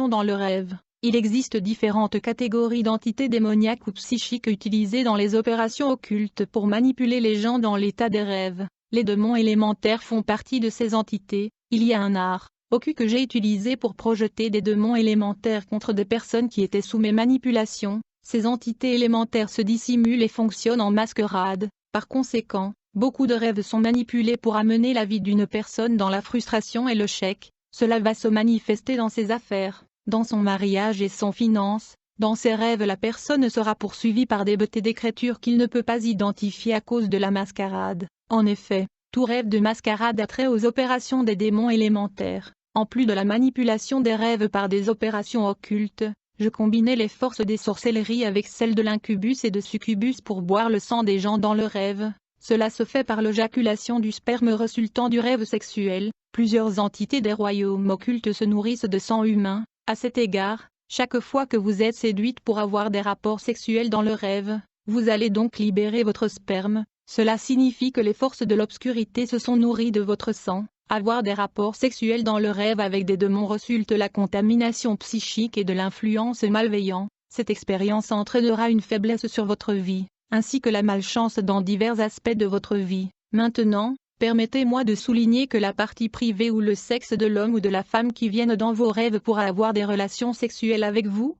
dans le rêve. Il existe différentes catégories d'entités démoniaques ou psychiques utilisées dans les opérations occultes pour manipuler les gens dans l'état des rêves. Les démons élémentaires font partie de ces entités. Il y a un art occulte que j'ai utilisé pour projeter des démons élémentaires contre des personnes qui étaient sous mes manipulations. Ces entités élémentaires se dissimulent et fonctionnent en mascarade. Par conséquent, beaucoup de rêves sont manipulés pour amener la vie d'une personne dans la frustration et le chèque. Cela va se manifester dans ses affaires, dans son mariage et son finance. Dans ses rêves la personne sera poursuivie par des beautés d'écriture qu'il ne peut pas identifier à cause de la mascarade. En effet, tout rêve de mascarade a trait aux opérations des démons élémentaires. En plus de la manipulation des rêves par des opérations occultes, je combinais les forces des sorcelleries avec celles de l'incubus et de succubus pour boire le sang des gens dans le rêve. Cela se fait par l'éjaculation du sperme résultant du rêve sexuel. Plusieurs entités des royaumes occultes se nourrissent de sang humain. À cet égard, chaque fois que vous êtes séduite pour avoir des rapports sexuels dans le rêve, vous allez donc libérer votre sperme. Cela signifie que les forces de l'obscurité se sont nourries de votre sang. Avoir des rapports sexuels dans le rêve avec des démons résulte la contamination psychique et de l'influence malveillante. Cette expérience entraînera une faiblesse sur votre vie, ainsi que la malchance dans divers aspects de votre vie. Maintenant, permettez-moi de souligner que la partie privée ou le sexe de l'homme ou de la femme qui viennent dans vos rêves pour avoir des relations sexuelles avec vous,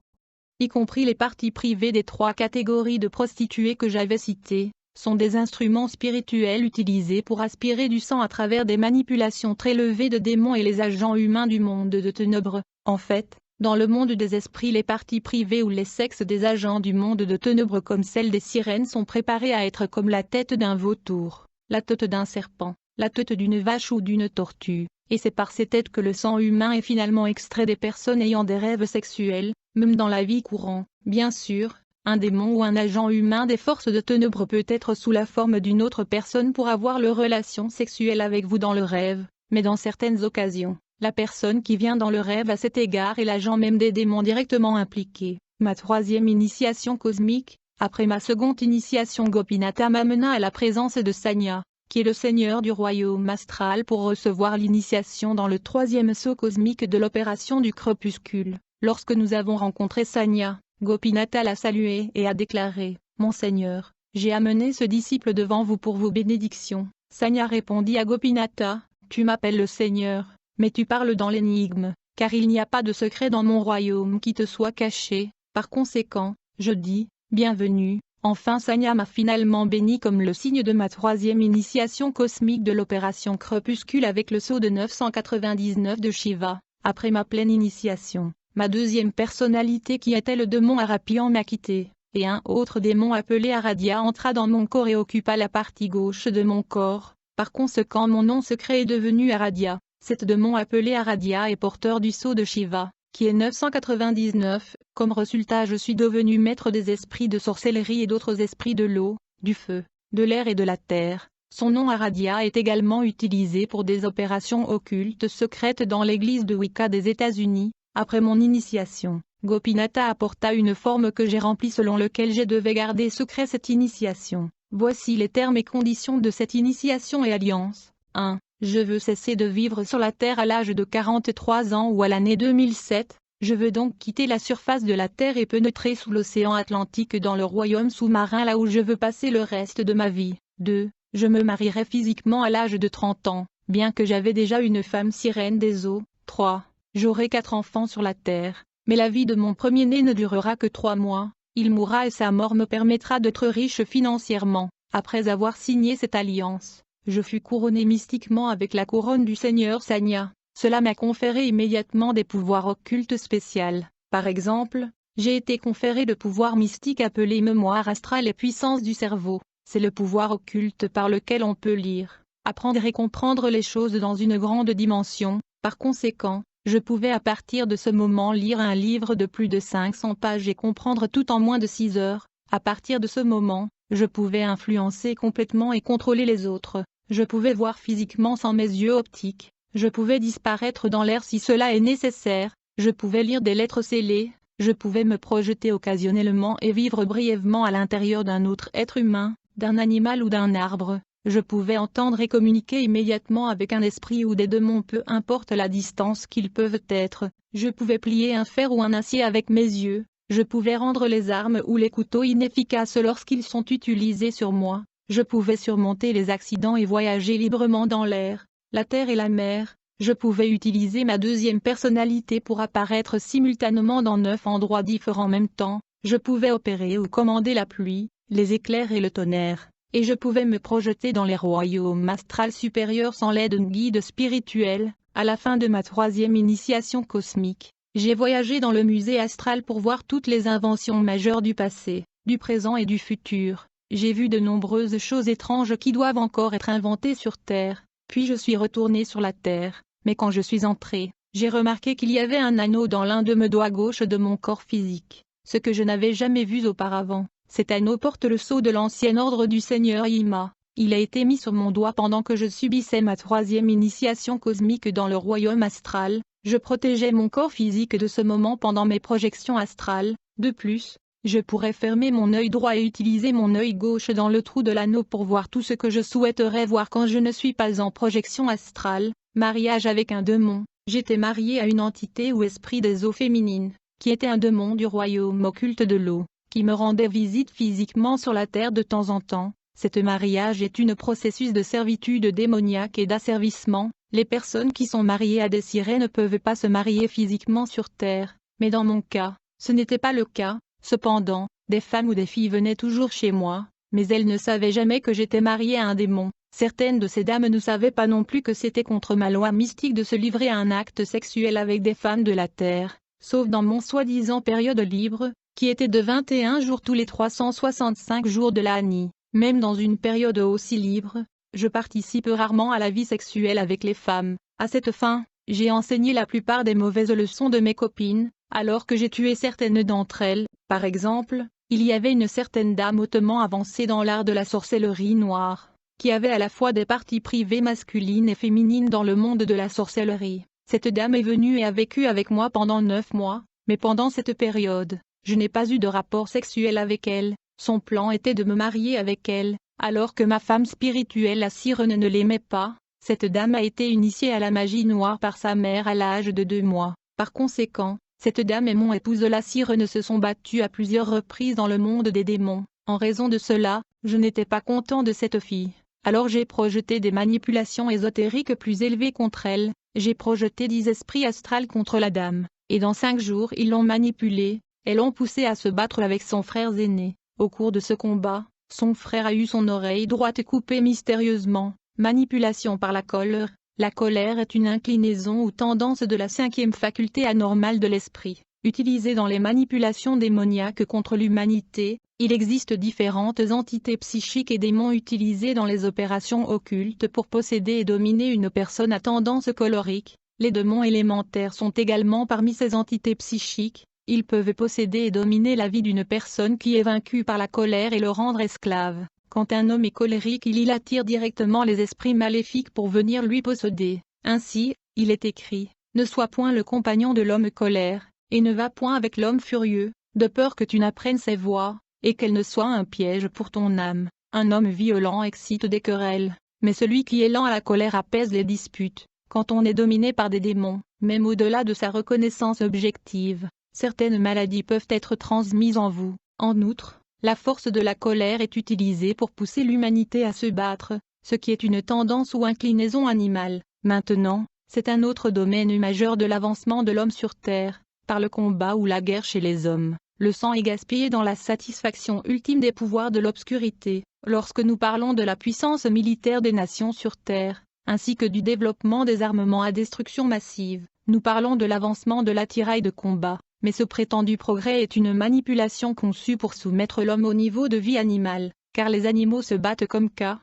y compris les parties privées des 3 catégories de prostituées que j'avais citées, sont des instruments spirituels utilisés pour aspirer du sang à travers des manipulations très élevées de démons et les agents humains du monde de ténèbres. En fait, dans le monde des esprits, les parties privées ou les sexes des agents du monde de ténèbres comme celle des sirènes sont préparés à être comme la tête d'un vautour, la tête d'un serpent, la tête d'une vache ou d'une tortue, et c'est par ces têtes que le sang humain est finalement extrait des personnes ayant des rêves sexuels, même dans la vie courante. Bien sûr, un démon ou un agent humain des forces de ténèbres peut être sous la forme d'une autre personne pour avoir leur relation sexuelle avec vous dans le rêve, mais dans certaines occasions, la personne qui vient dans le rêve à cet égard est l'agent même des démons directement impliqués. Ma 3e initiation cosmique, après ma seconde initiation Gopinatha m'amena à la présence de Sanya, qui est le seigneur du royaume astral, pour recevoir l'initiation dans le 3e saut cosmique de l'opération du crépuscule. Lorsque nous avons rencontré Sanya, Gopinatha l'a salué et a déclaré « Mon Seigneur, j'ai amené ce disciple devant vous pour vos bénédictions. » Sanya répondit à Gopinatha « Tu m'appelles le Seigneur, mais tu parles dans l'énigme, car il n'y a pas de secret dans mon royaume qui te soit caché. Par conséquent, je dis « Bienvenue ». Enfin Sanya m'a finalement béni comme le signe de ma 3e initiation cosmique de l'opération crépuscule avec le sceau de 999 de Shiva, après ma pleine initiation. Ma 2e personnalité qui était le démon Arapian m'a quitté, et un autre démon appelé Aradia entra dans mon corps et occupa la partie gauche de mon corps. Par conséquent mon nom secret est devenu Aradia. Cet démon appelé Aradia est porteur du sceau de Shiva, qui est 999. Comme résultat je suis devenu maître des esprits de sorcellerie et d'autres esprits de l'eau, du feu, de l'air et de la terre. Son nom Aradia est également utilisé pour des opérations occultes secrètes dans l'église de Wicca des États-Unis. Après mon initiation, Gopinatha apporta une forme que j'ai remplie selon lequel je devais garder secret cette initiation. Voici les termes et conditions de cette initiation et alliance. 1. Je veux cesser de vivre sur la Terre à l'âge de 43 ans ou à l'année 2007. Je veux donc quitter la surface de la Terre et pénétrer sous l'océan Atlantique dans le royaume sous-marin là où je veux passer le reste de ma vie. 2. Je me marierai physiquement à l'âge de 30 ans, bien que j'avais déjà une femme sirène des eaux. 3. J'aurai 4 enfants sur la terre, mais la vie de mon premier-né ne durera que 3 mois, il mourra et sa mort me permettra d'être riche financièrement. Après avoir signé cette alliance, je fus couronné mystiquement avec la couronne du Seigneur Sanya. Cela m'a conféré immédiatement des pouvoirs occultes spéciaux. Par exemple, j'ai été conféré le pouvoir mystique appelé mémoire astrale et puissance du cerveau. C'est le pouvoir occulte par lequel on peut lire, apprendre et comprendre les choses dans une grande dimension. Par conséquent, je pouvais à partir de ce moment lire un livre de plus de 500 pages et comprendre tout en moins de 6 heures. À partir de ce moment, je pouvais influencer complètement et contrôler les autres. Je pouvais voir physiquement sans mes yeux optiques. Je pouvais disparaître dans l'air si cela est nécessaire. Je pouvais lire des lettres scellées. Je pouvais me projeter occasionnellement et vivre brièvement à l'intérieur d'un autre être humain, d'un animal ou d'un arbre. Je pouvais entendre et communiquer immédiatement avec un esprit ou des démons, peu importe la distance qu'ils peuvent être. Je pouvais plier un fer ou un acier avec mes yeux. Je pouvais rendre les armes ou les couteaux inefficaces lorsqu'ils sont utilisés sur moi. Je pouvais surmonter les accidents et voyager librement dans l'air, la terre et la mer. Je pouvais utiliser ma 2e personnalité pour apparaître simultanément dans 9 endroits différents en même temps. Je pouvais opérer ou commander la pluie, les éclairs et le tonnerre. Et je pouvais me projeter dans les royaumes astrales supérieurs sans l'aide d'un guide spirituel. À la fin de ma 3e initiation cosmique, j'ai voyagé dans le musée astral pour voir toutes les inventions majeures du passé, du présent et du futur. J'ai vu de nombreuses choses étranges qui doivent encore être inventées sur Terre. Puis je suis retourné sur la Terre, mais quand je suis entré, j'ai remarqué qu'il y avait un anneau dans l'un de mes doigts gauche de mon corps physique, ce que je n'avais jamais vu auparavant. Cet anneau porte le sceau de l'ancien ordre du Seigneur Yima. Il a été mis sur mon doigt pendant que je subissais ma 3e initiation cosmique dans le royaume astral. Je protégeais mon corps physique de ce moment pendant mes projections astrales. De plus, je pourrais fermer mon œil droit et utiliser mon œil gauche dans le trou de l'anneau pour voir tout ce que je souhaiterais voir quand je ne suis pas en projection astrale. Mariage avec un démon. J'étais marié à une entité ou esprit des eaux féminines, qui était un démon du royaume occulte de l'eau, qui me rendait visite physiquement sur la terre de temps en temps. Cet mariage est un processus de servitude démoniaque et d'asservissement. Les personnes qui sont mariées à des sirènes ne peuvent pas se marier physiquement sur terre, mais dans mon cas, Ce n'était pas le cas, cependant, des femmes ou des filles venaient toujours chez moi, mais elles ne savaient jamais que j'étais mariée à un démon. Certaines de ces dames ne savaient pas non plus que c'était contre ma loi mystique de se livrer à un acte sexuel avec des femmes de la terre, sauf dans mon soi-disant période libre, qui était de 21 jours tous les 365 jours de l'année. Même dans une période aussi libre, je participe rarement à la vie sexuelle avec les femmes. À cette fin, j'ai enseigné la plupart des mauvaises leçons de mes copines, alors que j'ai tué certaines d'entre elles. Par exemple, il y avait une certaine dame hautement avancée dans l'art de la sorcellerie noire, qui avait à la fois des parties privées masculines et féminines dans le monde de la sorcellerie. Cette dame est venue et a vécu avec moi pendant 9 mois, mais pendant cette période, je n'ai pas eu de rapport sexuel avec elle. Son plan était de me marier avec elle, alors que ma femme spirituelle la sirène ne l'aimait pas. Cette dame a été initiée à la magie noire par sa mère à l'âge de 2 mois. Par conséquent, cette dame et mon épouse la sirène se sont battus à plusieurs reprises dans le monde des démons. En raison de cela, je n'étais pas content de cette fille. Alors j'ai projeté des manipulations ésotériques plus élevées contre elle. J'ai projeté 10 esprits astrales contre la dame, et dans 5 jours ils l'ont manipulée, et l'ont poussée à se battre avec son frère aîné. Au cours de ce combat, son frère a eu son oreille droite coupée mystérieusement. Manipulation par la colère. La colère est une inclinaison ou tendance de la 5e faculté anormale de l'esprit, utilisée dans les manipulations démoniaques contre l'humanité. Il existe différentes entités psychiques et démons utilisés dans les opérations occultes pour posséder et dominer une personne à tendance colérique. Les démons élémentaires sont également parmi ces entités psychiques. Ils peuvent posséder et dominer la vie d'une personne qui est vaincue par la colère et le rendre esclave. Quand un homme est colérique, il attire directement les esprits maléfiques pour venir lui posséder. Ainsi, il est écrit, « Ne sois point le compagnon de l'homme colère, et ne va point avec l'homme furieux, de peur que tu n'apprennes ses voies, et qu'elle ne soit un piège pour ton âme. Un homme violent excite des querelles, mais celui qui est lent à la colère apaise les disputes. » Quand on est dominé par des démons, même au-delà de sa reconnaissance objective, certaines maladies peuvent être transmises en vous. En outre, la force de la colère est utilisée pour pousser l'humanité à se battre, ce qui est une tendance ou inclinaison animale. Maintenant, c'est un autre domaine majeur de l'avancement de l'homme sur Terre, par le combat ou la guerre chez les hommes. Le sang est gaspillé dans la satisfaction ultime des pouvoirs de l'obscurité. Lorsque nous parlons de la puissance militaire des nations sur Terre, ainsi que du développement des armements à destruction massive, nous parlons de l'avancement de l'attirail de combat. Mais ce prétendu progrès est une manipulation conçue pour soumettre l'homme au niveau de vie animale, car les animaux se battent comme cas,